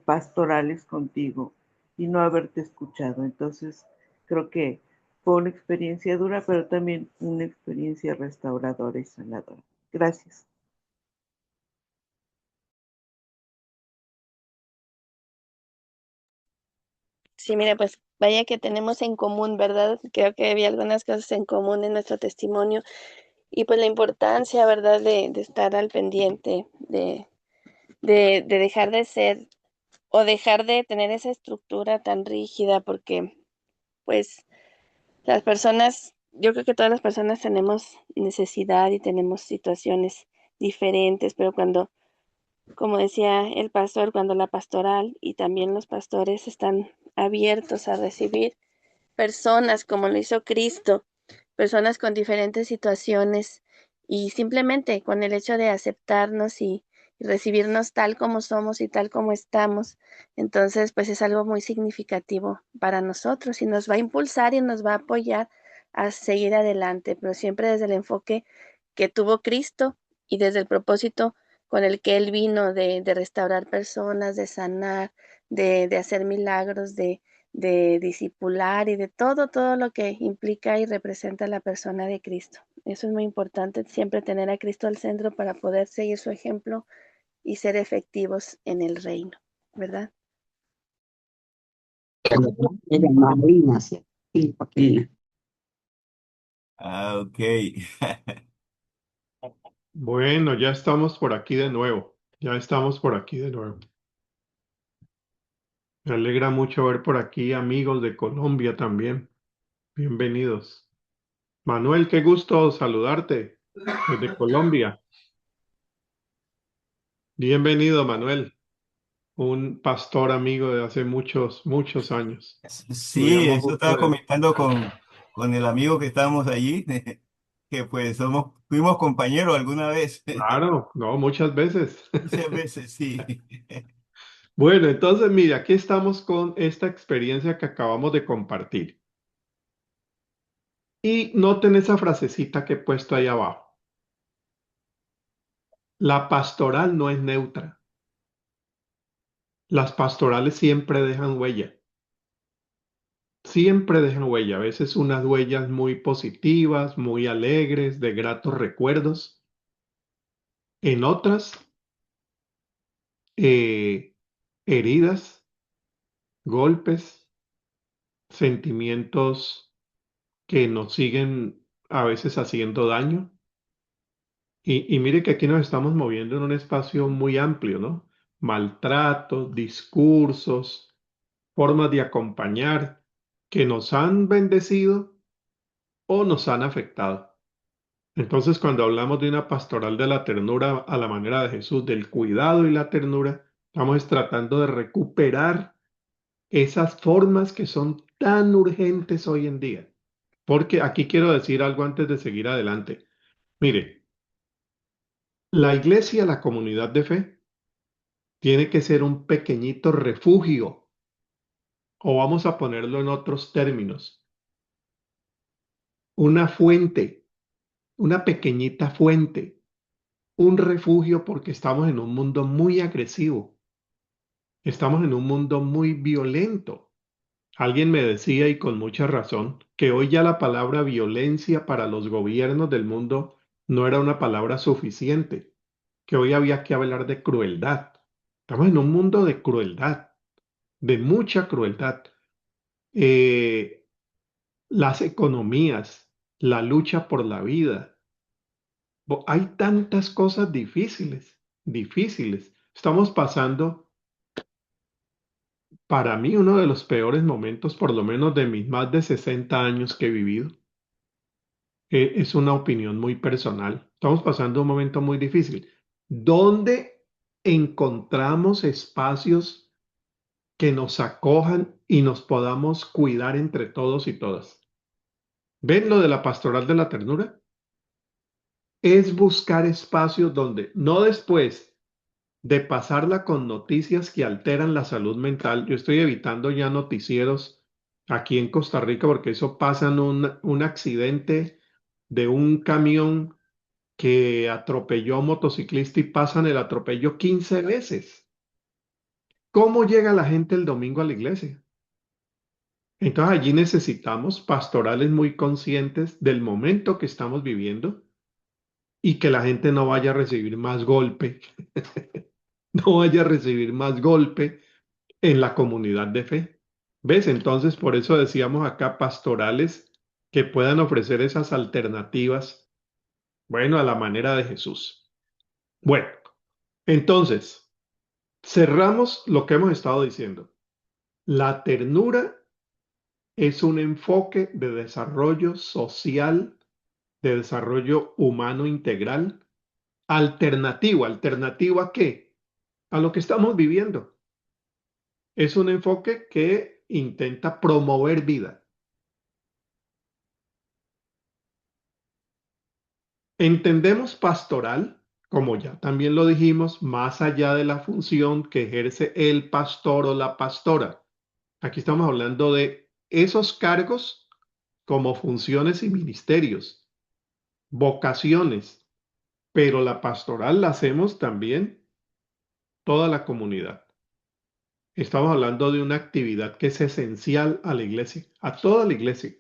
pastorales contigo y no haberte escuchado. Entonces, creo que fue una experiencia dura, pero también una experiencia restauradora y sanadora. Gracias. Sí, mira, pues vaya que tenemos en común, ¿verdad? Creo que había algunas cosas en común en nuestro testimonio y pues la importancia, ¿verdad? De estar al pendiente, de dejar de ser o dejar de tener esa estructura tan rígida, porque pues las personas, yo creo que todas las personas tenemos necesidad y tenemos situaciones diferentes, pero cuando, como decía el pastor, cuando la pastoral y también los pastores están abiertos a recibir personas como lo hizo Cristo, personas con diferentes situaciones y simplemente con el hecho de aceptarnos y recibirnos tal como somos y tal como estamos, entonces pues es algo muy significativo para nosotros y nos va a impulsar y nos va a apoyar a seguir adelante, pero siempre desde el enfoque que tuvo Cristo y desde el propósito con el que Él vino de restaurar personas, de sanar, de hacer milagros, de discipular y de todo lo que implica y representa la persona de Cristo. Eso es muy importante, siempre tener a Cristo al centro para poder seguir su ejemplo y ser efectivos en el reino, ¿verdad? Ella Marina, sí, sí, porque Ah, ok. Bueno, ya estamos por aquí de nuevo. Ya estamos por aquí de nuevo. Me alegra mucho ver por aquí amigos de Colombia también. Bienvenidos. Manuel, qué gusto saludarte desde Colombia. Bienvenido, Manuel, un pastor amigo de hace muchos, muchos años. Sí, Estudiamos eso estaba juntos. comentando con el amigo que estábamos allí, que pues fuimos compañeros alguna vez, Claro, no, muchas veces. muchas veces, sí. Bueno, entonces, mira, aquí estamos con esta experiencia que acabamos de compartir. Y noten esa frasecita que he puesto ahí abajo. La pastoral no es neutra. Las pastorales siempre dejan huella. Siempre dejan huella. A veces unas huellas muy positivas, muy alegres, de gratos recuerdos. En otras, eh, heridas, golpes, sentimientos que nos siguen a veces haciendo daño. Y mire que aquí nos estamos moviendo en un espacio muy amplio, ¿no? Maltratos, discursos, formas de acompañar que nos han bendecido o nos han afectado. Entonces, cuando hablamos de una pastoral de la ternura a la manera de Jesús, del cuidado y la ternura, estamos tratando de recuperar esas formas que son tan urgentes hoy en día. Porque aquí quiero decir algo antes de seguir adelante. Mire, la iglesia, la comunidad de fe, tiene que ser un pequeñito refugio, o vamos a ponerlo en otros términos, una fuente, una pequeñita fuente, un refugio porque estamos en un mundo muy agresivo, estamos en un mundo muy violento. Alguien me decía, y con mucha razón, que hoy ya la palabra violencia para los gobiernos del mundo no era una palabra suficiente, que hoy había que hablar de crueldad. Estamos en un mundo de crueldad, de mucha crueldad. Eh, las economías, la lucha por la vida. Hay tantas cosas difíciles, difíciles. Estamos pasando, para mí, uno de los peores momentos, por lo menos de mis más de 60 años que he vivido. Es una opinión muy personal. Estamos pasando un momento muy difícil. ¿Dónde encontramos espacios que nos acojan y nos podamos cuidar entre todos y todas? ¿Ven lo de la pastoral de la ternura? Es buscar espacios donde, no después de pasarla con noticias que alteran la salud mental. Yo estoy evitando ya noticieros aquí en Costa Rica porque eso pasa en un accidente de un camión que atropelló a un motociclista y pasan el atropello 15 veces. ¿Cómo llega la gente el domingo a la iglesia? Entonces allí necesitamos pastorales muy conscientes del momento que estamos viviendo y que la gente no vaya a recibir más golpe, no vaya a recibir más golpe en la comunidad de fe. ¿Ves? Entonces, por eso decíamos acá pastorales que puedan ofrecer esas alternativas, bueno, a la manera de Jesús. Bueno, entonces, cerramos lo que hemos estado diciendo. La ternura es un enfoque de desarrollo social, de desarrollo humano integral, alternativo. ¿Alternativo a qué? A lo que estamos viviendo. Es un enfoque que intenta promover vida. Entendemos pastoral, como ya también lo dijimos, más allá de la función que ejerce el pastor o la pastora. Aquí estamos hablando de esos cargos como funciones y ministerios, vocaciones, pero la pastoral la hacemos también toda la comunidad. Estamos hablando de una actividad que es esencial a la iglesia, a toda la iglesia.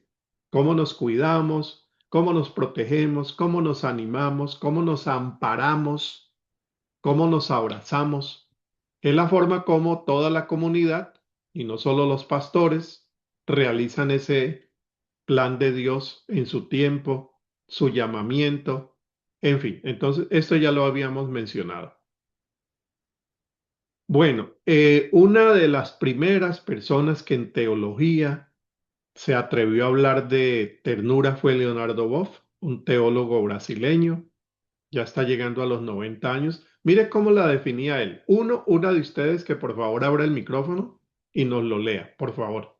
Cómo nos cuidamos, cómo nos protegemos, cómo nos animamos, cómo nos amparamos, cómo nos abrazamos. Es la forma como toda la comunidad, y no solo los pastores, realizan ese plan de Dios en su tiempo, su llamamiento, en fin. Entonces, esto ya lo habíamos mencionado. Bueno, una de las primeras personas que en teología se atrevió a hablar de ternura fue Leonardo Boff, un teólogo brasileño, ya está llegando a los 90 años. Mire cómo la definía él. Una de ustedes que por favor abra el micrófono y nos lo lea, por favor.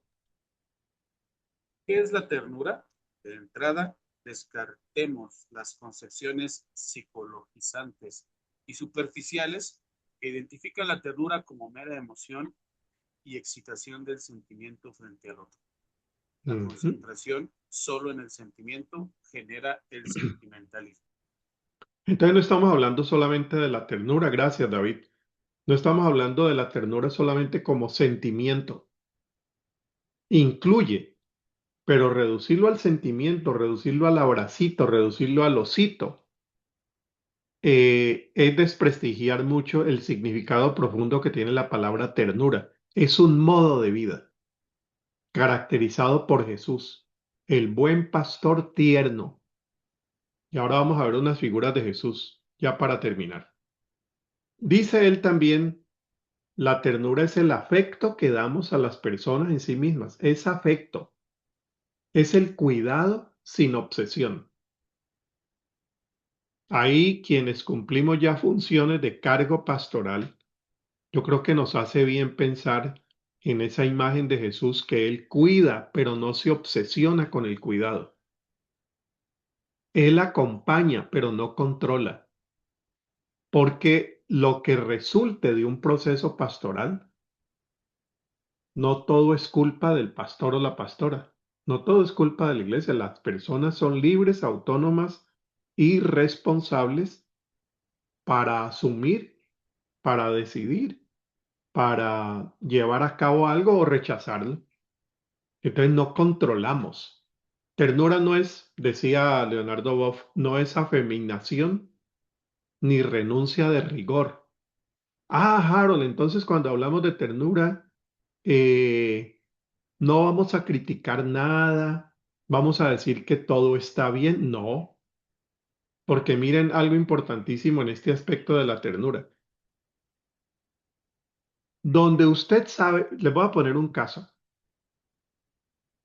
¿Qué es la ternura? De entrada, descartemos las concepciones psicologizantes y superficiales que identifican la ternura como mera emoción y excitación del sentimiento frente al otro. La concentración solo en el sentimiento genera el sentimentalismo. Entonces no estamos hablando solamente de la ternura, gracias David. No estamos hablando de la ternura solamente como sentimiento. Incluye, pero reducirlo al sentimiento, reducirlo al abracito, reducirlo al osito, es desprestigiar mucho el significado profundo que tiene la palabra ternura. Es un modo de vida caracterizado por Jesús, el buen pastor tierno. Y ahora vamos a ver unas figuras de Jesús, ya para terminar. Dice él también, la ternura es el afecto que damos a las personas en sí mismas. Es afecto. Es el cuidado sin obsesión. Ahí quienes cumplimos ya funciones de cargo pastoral, yo creo que nos hace bien pensar en esa imagen de Jesús que Él cuida, pero no se obsesiona con el cuidado. Él acompaña, pero no controla. Porque lo que resulte de un proceso pastoral, no todo es culpa del pastor o la pastora. No todo es culpa de la iglesia. Las personas son libres, autónomas y responsables para asumir, para decidir, para llevar a cabo algo o rechazarlo. Entonces no controlamos. Ternura no es, decía Leonardo Boff, no es afeminación ni renuncia de rigor. Harold, entonces cuando hablamos de ternura, no vamos a criticar nada, vamos a decir que todo está bien. No, porque miren algo importantísimo en este aspecto de la ternura. Donde usted sabe, les voy a poner un caso.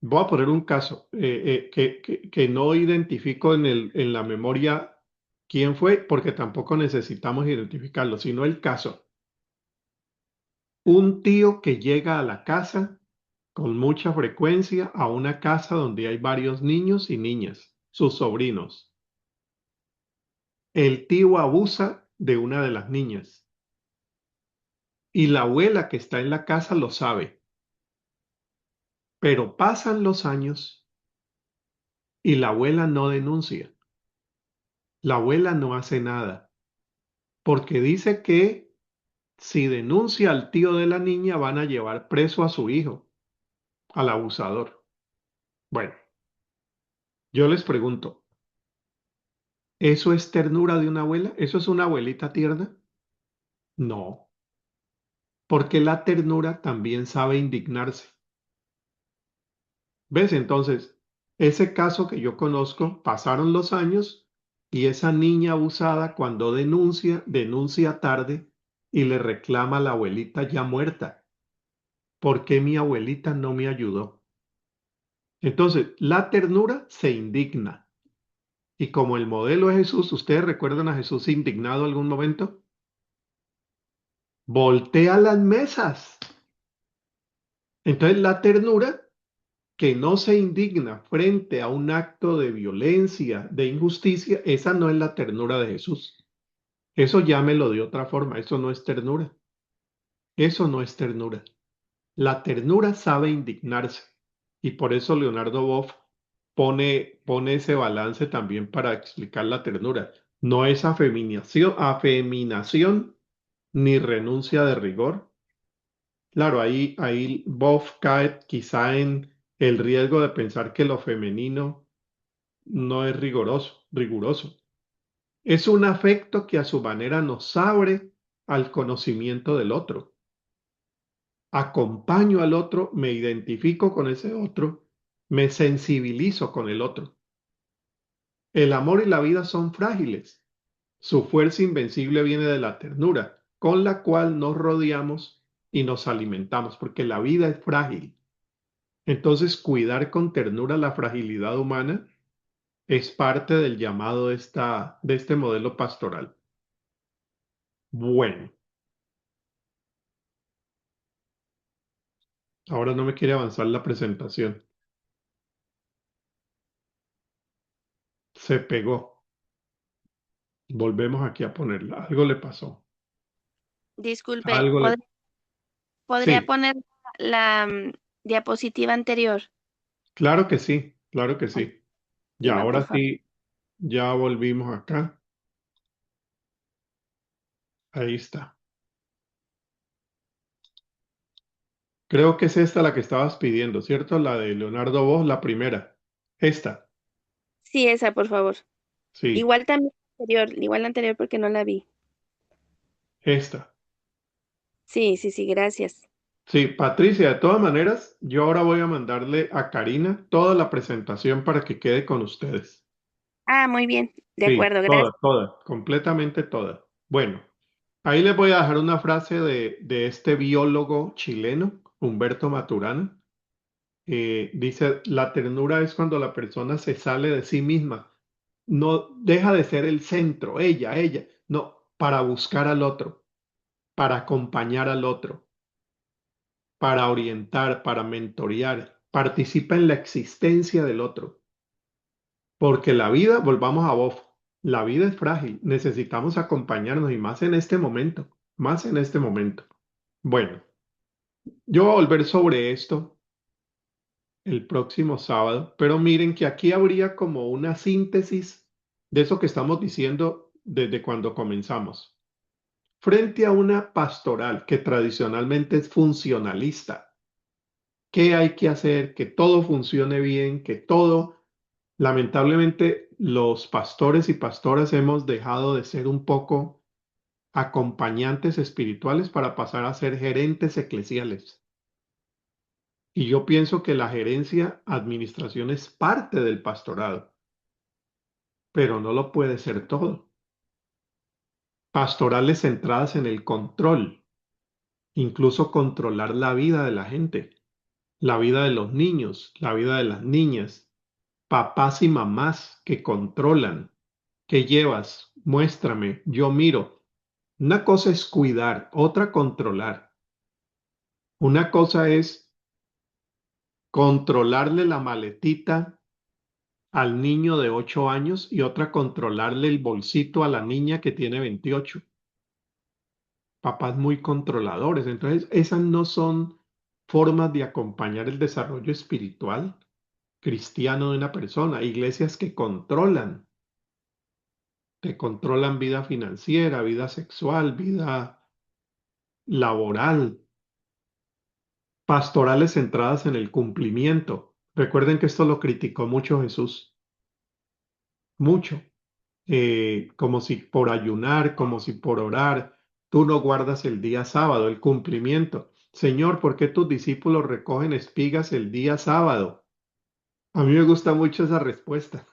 Voy a poner un caso que no identifico en la memoria quién fue, porque tampoco necesitamos identificarlo, sino el caso. Un tío que llega a la casa con mucha frecuencia, a una casa donde hay varios niños y niñas, sus sobrinos. El tío abusa de una de las niñas y la abuela que está en la casa lo sabe, pero pasan los años y la abuela no denuncia. La abuela no hace nada, porque dice que si denuncia al tío de la niña van a llevar preso a su hijo, al abusador. Bueno, yo les pregunto, ¿eso es ternura de una abuela? ¿Eso es una abuelita tierna? No, porque la ternura también sabe indignarse. ¿Ves? Entonces, ese caso que yo conozco, pasaron los años y esa niña abusada cuando denuncia tarde y le reclama a la abuelita ya muerta. ¿Por qué mi abuelita no me ayudó? Entonces, la ternura se indigna. Y como el modelo es Jesús, ¿ustedes recuerdan a Jesús indignado algún momento? Voltea las mesas. Entonces, la ternura que no se indigna frente a un acto de violencia, de injusticia, esa no es la ternura de Jesús. Eso llámelo de otra forma, eso no es ternura. Eso no es ternura. La ternura sabe indignarse. Y por eso Leonardo Boff pone ese balance también para explicar la ternura. No es afeminación ni renuncia de rigor. Claro, ahí Boff cae quizá en el riesgo de pensar que lo femenino no es riguroso. Es un afecto que a su manera nos abre al conocimiento del otro. Acompaño al otro, me identifico con ese otro, me sensibilizo con el otro. El amor y la vida son frágiles. Su fuerza invencible viene de la ternura, con la cual nos rodeamos y nos alimentamos, porque la vida es frágil. Entonces, cuidar con ternura la fragilidad humana es parte del llamado de este modelo pastoral. Bueno, ahora no me quiere avanzar la presentación. Se pegó. Volvemos aquí a ponerla. Algo le pasó. Disculpe, Algo le... ¿podría Sí, poner la diapositiva anterior? claro que sí, claro que sí. Ya, Última, por ahora favor. sí, ya volvimos acá. Ahí está. Creo que es esta la que estabas pidiendo, ¿cierto? La de Leonardo Bosch, la primera. Esta, Sí, esa, por favor. sí, Igual la anterior porque no la vi. esta. Sí, sí, sí, gracias. Sí, Patricia, de todas maneras, yo ahora voy a mandarle a Karina toda la presentación para que quede con ustedes. Ah, muy bien, de Sí, acuerdo, toda, gracias. toda, completamente toda. Bueno, ahí les voy a dejar una frase de este biólogo chileno, Humberto Maturana. Dice, la ternura es cuando la persona se sale de sí misma, no deja de ser el centro, ella, no, para buscar al otro, para acompañar al otro, para orientar, para mentorear, participa en la existencia del otro. porque la vida, volvamos a Bob, la vida es frágil, necesitamos acompañarnos y más en este momento, más en este momento. Bueno, yo voy a volver sobre esto el próximo sábado, pero miren que aquí habría como una síntesis de eso que estamos diciendo desde cuando comenzamos. Frente a una pastoral que tradicionalmente es funcionalista, ¿qué hay que hacer? Que todo funcione bien, que todo, lamentablemente, los pastores y pastoras hemos dejado de ser un poco acompañantes espirituales para pasar a ser gerentes eclesiales. Y yo pienso que la gerencia, administración es parte del pastorado, pero no lo puede ser todo. Pastorales centradas en el control, incluso controlar la vida de la gente, la vida de los niños, la vida de las niñas, papás y mamás que controlan. ¿Qué llevas? Muéstrame, yo miro. Una cosa es cuidar, otra controlar. Una cosa es controlarle la maletita al niño de 8 años y otra controlarle el bolsito a la niña que tiene 28. Papás muy controladores. Entonces, esas no son formas de acompañar el desarrollo espiritual cristiano de una persona. Iglesias que controlan vida financiera, vida sexual, vida laboral, pastorales centradas en el cumplimiento. Recuerden que esto lo criticó mucho Jesús, mucho. Como si por ayunar, como si por orar, tú no guardas el día sábado, el cumplimiento. Señor, ¿por qué tus discípulos recogen espigas el día sábado? A mí me gusta mucho esa respuesta.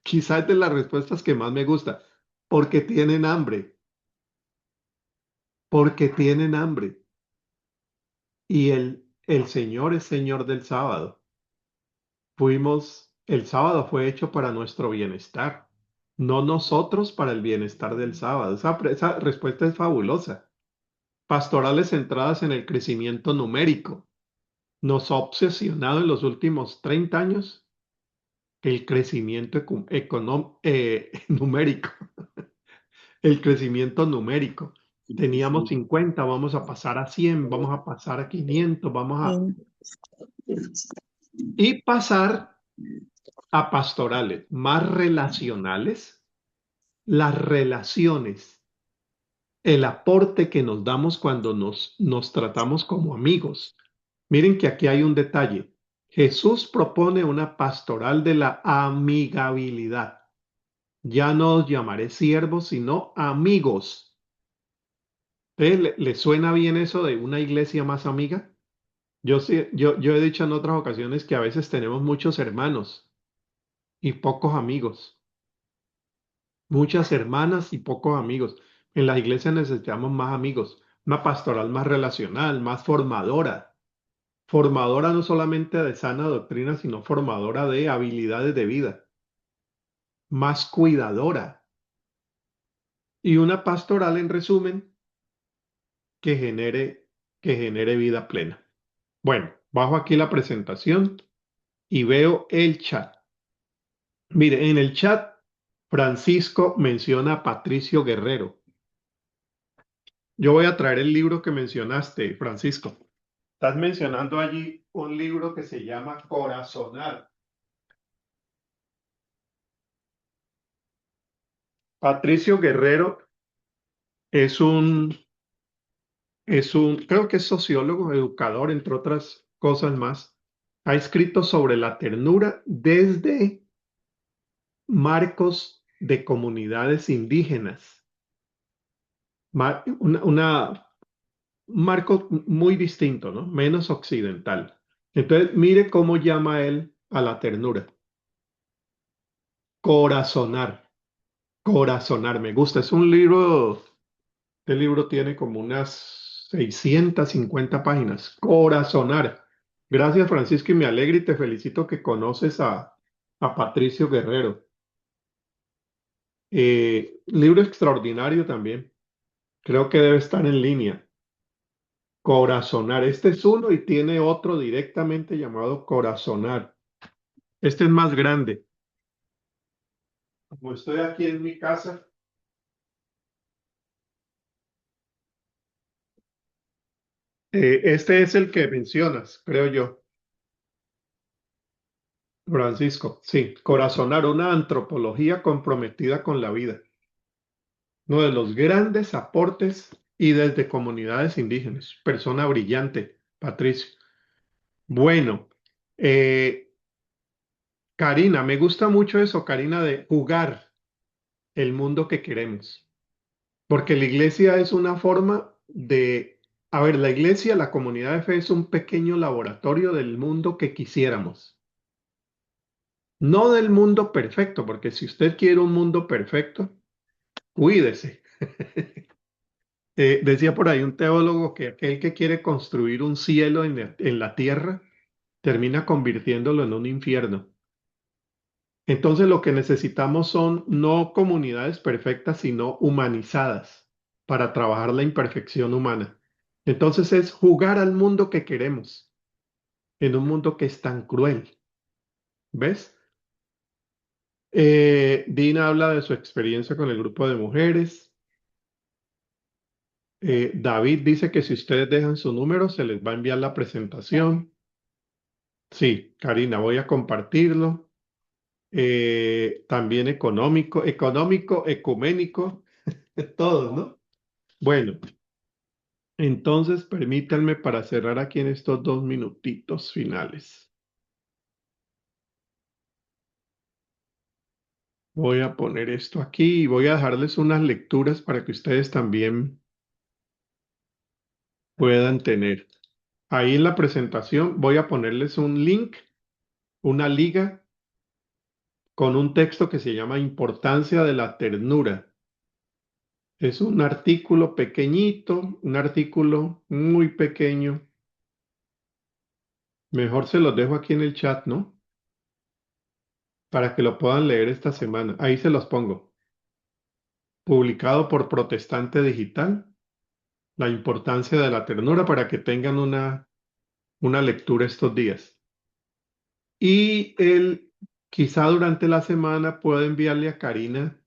Quizás es de las respuestas que más me gusta. Porque tienen hambre, porque tienen hambre. Y el Señor es Señor del sábado. El sábado fue hecho para nuestro bienestar, no nosotros para el bienestar del sábado. Esa respuesta es fabulosa. Pastorales centradas en el crecimiento numérico. Nos ha obsesionado en los últimos 30 años el crecimiento numérico. El crecimiento numérico. Teníamos 50, vamos a pasar a 100, vamos a pasar a 500, y pasar a pastorales más relacionales, las relaciones, el aporte que nos damos cuando nos tratamos como amigos. Miren que aquí hay un detalle. Jesús propone una pastoral de la amigabilidad. Ya no os llamaré siervos, sino amigos. ¿Le suena bien eso de una iglesia más amiga? Yo he dicho en otras ocasiones que a veces tenemos muchos hermanos y pocos amigos. Muchas hermanas y pocos amigos. En las iglesias necesitamos más amigos, una pastoral más relacional, más formadora. Formadora no solamente de sana doctrina, sino formadora de habilidades de vida. Más cuidadora. Y una pastoral, en resumen, que genere vida plena. Bueno, bajo aquí la presentación y veo el chat. Mire, en el chat, Francisco menciona a Patricio Guerrero. Yo voy a traer el libro que mencionaste, Francisco. Estás mencionando allí un libro que se llama Corazonar. Patricio Guerrero creo que es sociólogo, educador, entre otras cosas más. Ha escrito sobre la ternura desde marcos de comunidades indígenas. Un marco muy distinto, ¿no? Menos occidental. Entonces, mire cómo llama él a la ternura. Corazonar. Corazonar, me gusta. Es un libro, este libro tiene como unas 650 páginas. Corazonar. Gracias, Francisco, y me alegra y te felicito que conoces a Patricio Guerrero. Libro extraordinario también. Creo que debe estar en línea. Corazonar. Este es uno y tiene otro directamente llamado Corazonar. Este es más grande. Como estoy aquí en mi casa, este es el que mencionas, creo yo, Francisco. Sí, Corazonar, una antropología comprometida con la vida. Uno de los grandes aportes y desde comunidades indígenas. Persona brillante, Patricio. Bueno, eh, Karina, me gusta mucho eso, Karina, de jugar el mundo que queremos. Porque la iglesia es una forma de, a ver, la iglesia, la comunidad de fe es un pequeño laboratorio del mundo que quisiéramos. No del mundo perfecto, porque si usted quiere un mundo perfecto, cuídese. Decía por ahí un teólogo que aquel que quiere construir un cielo en la tierra termina convirtiéndolo en un infierno. Entonces lo que necesitamos son no comunidades perfectas, sino humanizadas para trabajar la imperfección humana. Entonces es jugar al mundo que queremos, en un mundo que es tan cruel. ¿Ves? Dina habla de su experiencia con el grupo de mujeres. David dice que si ustedes dejan su número, se les va a enviar la presentación. Sí, Karina, voy a compartirlo. También económico, ecuménico, todos, ¿no? Bueno, entonces permítanme para cerrar aquí en estos 2 minutitos finales. Voy a poner esto aquí y voy a dejarles unas lecturas para que ustedes también puedan tener. Ahí en la presentación voy a ponerles un link, una liga con un texto que se llama Importancia de la ternura. Es un artículo pequeñito, un artículo muy pequeño. Mejor se los dejo aquí en el chat, ¿no? Para que lo puedan leer esta semana. Ahí se los pongo. Publicado por Protestante Digital. La importancia de la ternura para que tengan una lectura estos días. Y quizá durante la semana pueda enviarle a Karina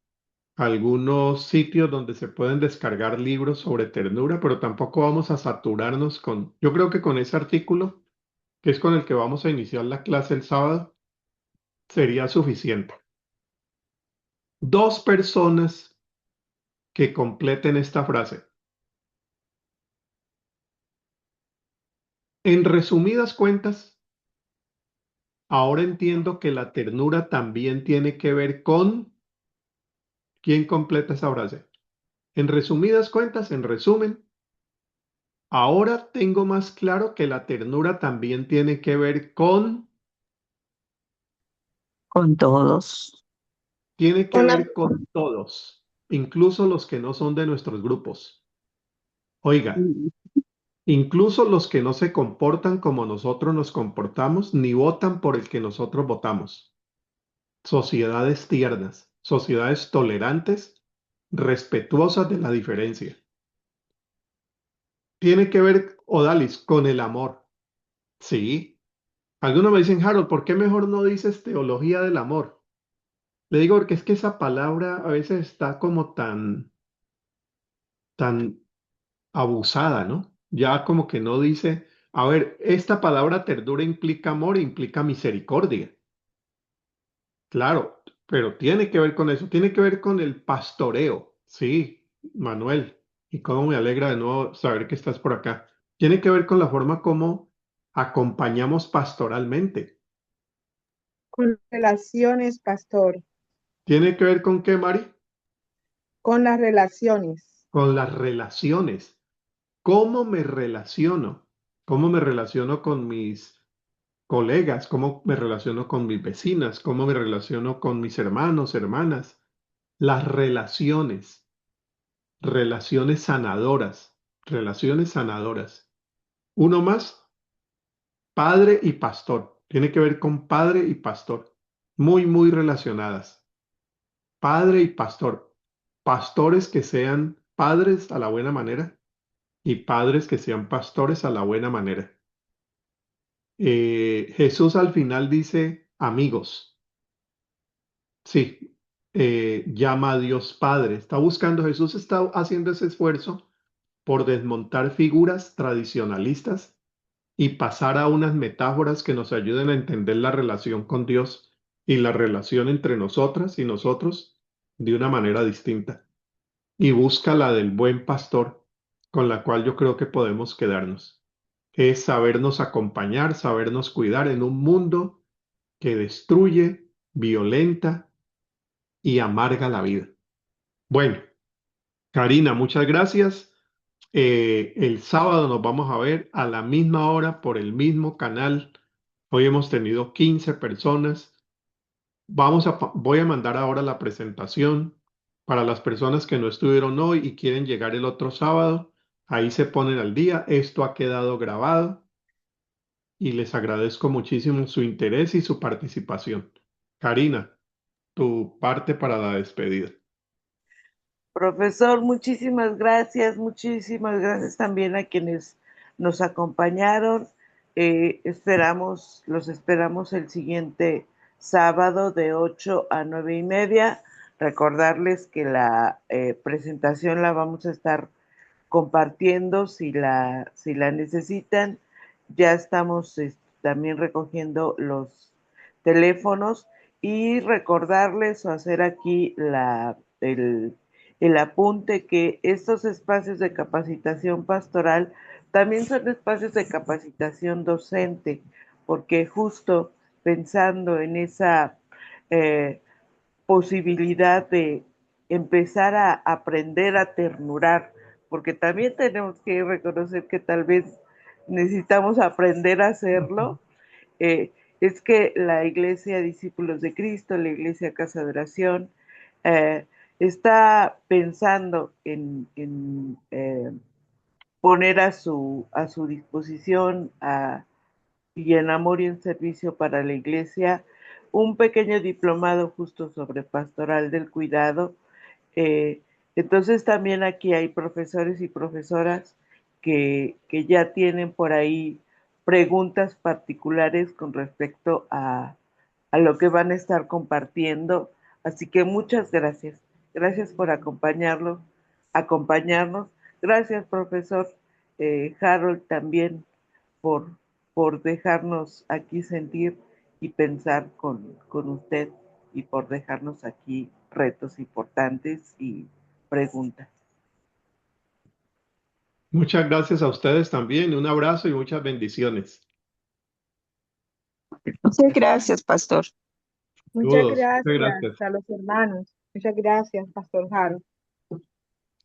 algunos sitios donde se pueden descargar libros sobre ternura, pero tampoco vamos a saturarnos con, yo creo que con ese artículo, que es con el que vamos a iniciar la clase el sábado, sería suficiente. 2 personas que completen esta frase. En resumidas cuentas, ahora entiendo que la ternura también tiene que ver con quién completa esa frase. En resumidas cuentas, en resumen, ahora tengo más claro que la ternura también tiene que ver Con todos. tiene que Una, ver con todos, incluso los que no son de nuestros grupos. Oiga, Mm, incluso los que no se comportan como nosotros nos comportamos, ni votan por el que nosotros votamos. Sociedades tiernas, sociedades tolerantes, respetuosas de la diferencia. Tiene que ver, Odalis, con el amor. Sí. Algunos me dicen, Harold, ¿por qué mejor no dices teología del amor? Le digo porque es que esa palabra a veces está como tan abusada, ¿no? Ya como que no dice, a ver, esta palabra ternura implica amor, implica misericordia. Claro, pero tiene que ver con eso, tiene que ver con el pastoreo. Sí, Manuel, y cómo me alegra de nuevo saber que estás por acá. Tiene que ver con la forma como acompañamos pastoralmente. Con relaciones, pastor, ¿Tiene que ver con qué, Mari? con las relaciones. Con las relaciones. ¿Cómo me relaciono? ¿Cómo me relaciono con mis colegas? ¿Cómo me relaciono con mis vecinas? ¿Cómo me relaciono con mis hermanos, hermanas? Las relaciones, relaciones sanadoras, relaciones sanadoras. Uno más, padre y pastor. Tiene que ver con padre y pastor. Muy, muy relacionadas. Padre y pastor. Pastores que sean padres a la buena manera y padres que sean pastores a la buena manera. Jesús al final dice amigos. Sí, llama a Dios Padre. Está buscando, Jesús está haciendo ese esfuerzo por desmontar figuras tradicionalistas y pasar a unas metáforas que nos ayuden a entender la relación con Dios y la relación entre nosotras y nosotros de una manera distinta. Y busca la del buen pastor, con la cual yo creo que podemos quedarnos. Es sabernos acompañar, sabernos cuidar en un mundo que destruye, violenta y amarga la vida. Bueno, Karina, muchas gracias. El sábado nos vamos a ver a la misma hora por el mismo canal. Hoy hemos tenido 15 personas. Voy a mandar ahora la presentación para las personas que no estuvieron hoy y quieren llegar el otro sábado. Ahí se ponen al día. Esto ha quedado grabado y les agradezco muchísimo su interés y su participación. Karina, tu parte para la despedida. Profesor, muchísimas gracias también a quienes nos acompañaron. Los esperamos el siguiente sábado de 8 a 9:30. Recordarles que la presentación la vamos a estar compartiendo si la necesitan. Ya estamos también recogiendo los teléfonos y recordarles o hacer aquí el apunte que estos espacios de capacitación pastoral también son espacios de capacitación docente, porque justo pensando en esa posibilidad de empezar a aprender a ternurar, porque también tenemos que reconocer que tal vez necesitamos aprender a hacerlo, es que la Iglesia Discípulos de Cristo, la Iglesia Casa de Oración, está pensando en poner a su disposición y en amor y en servicio para la Iglesia un pequeño diplomado justo sobre pastoral del cuidado. Entonces también aquí hay profesores y profesoras que ya tienen por ahí preguntas particulares con respecto a lo que van a estar compartiendo. Así que muchas gracias. Gracias por acompañarnos. Gracias, profesor Harold, también por, dejarnos aquí sentir y pensar con usted y por dejarnos aquí retos importantes y preguntas. Muchas gracias a ustedes también. Un abrazo y muchas bendiciones. Muchas gracias, pastor. Muchas Muchas gracias gracias. a los hermanos. Muchas gracias, Pastor Jaro.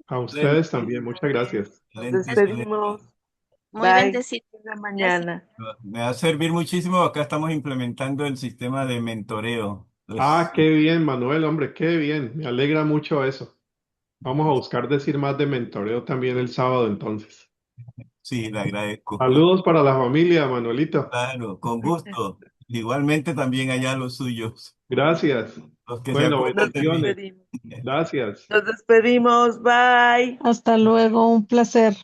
A ustedes también, muchas gracias. Nos despedimos. Muy Bye. bendecido. Hasta mañana. Me va a servir muchísimo. Acá estamos implementando el sistema de mentoreo. Ah, qué bien, Manuel, hombre, qué bien. Me alegra mucho eso. Vamos a buscar decir más de mentoreo también el sábado entonces. Sí, le agradezco. Saludos para la familia, Manuelito. Claro, con gusto. Igualmente también allá los suyos. Gracias. Los que se Bueno, acuerdan de mí. bendiciones. Gracias. Nos despedimos. Bye. Hasta luego, un placer.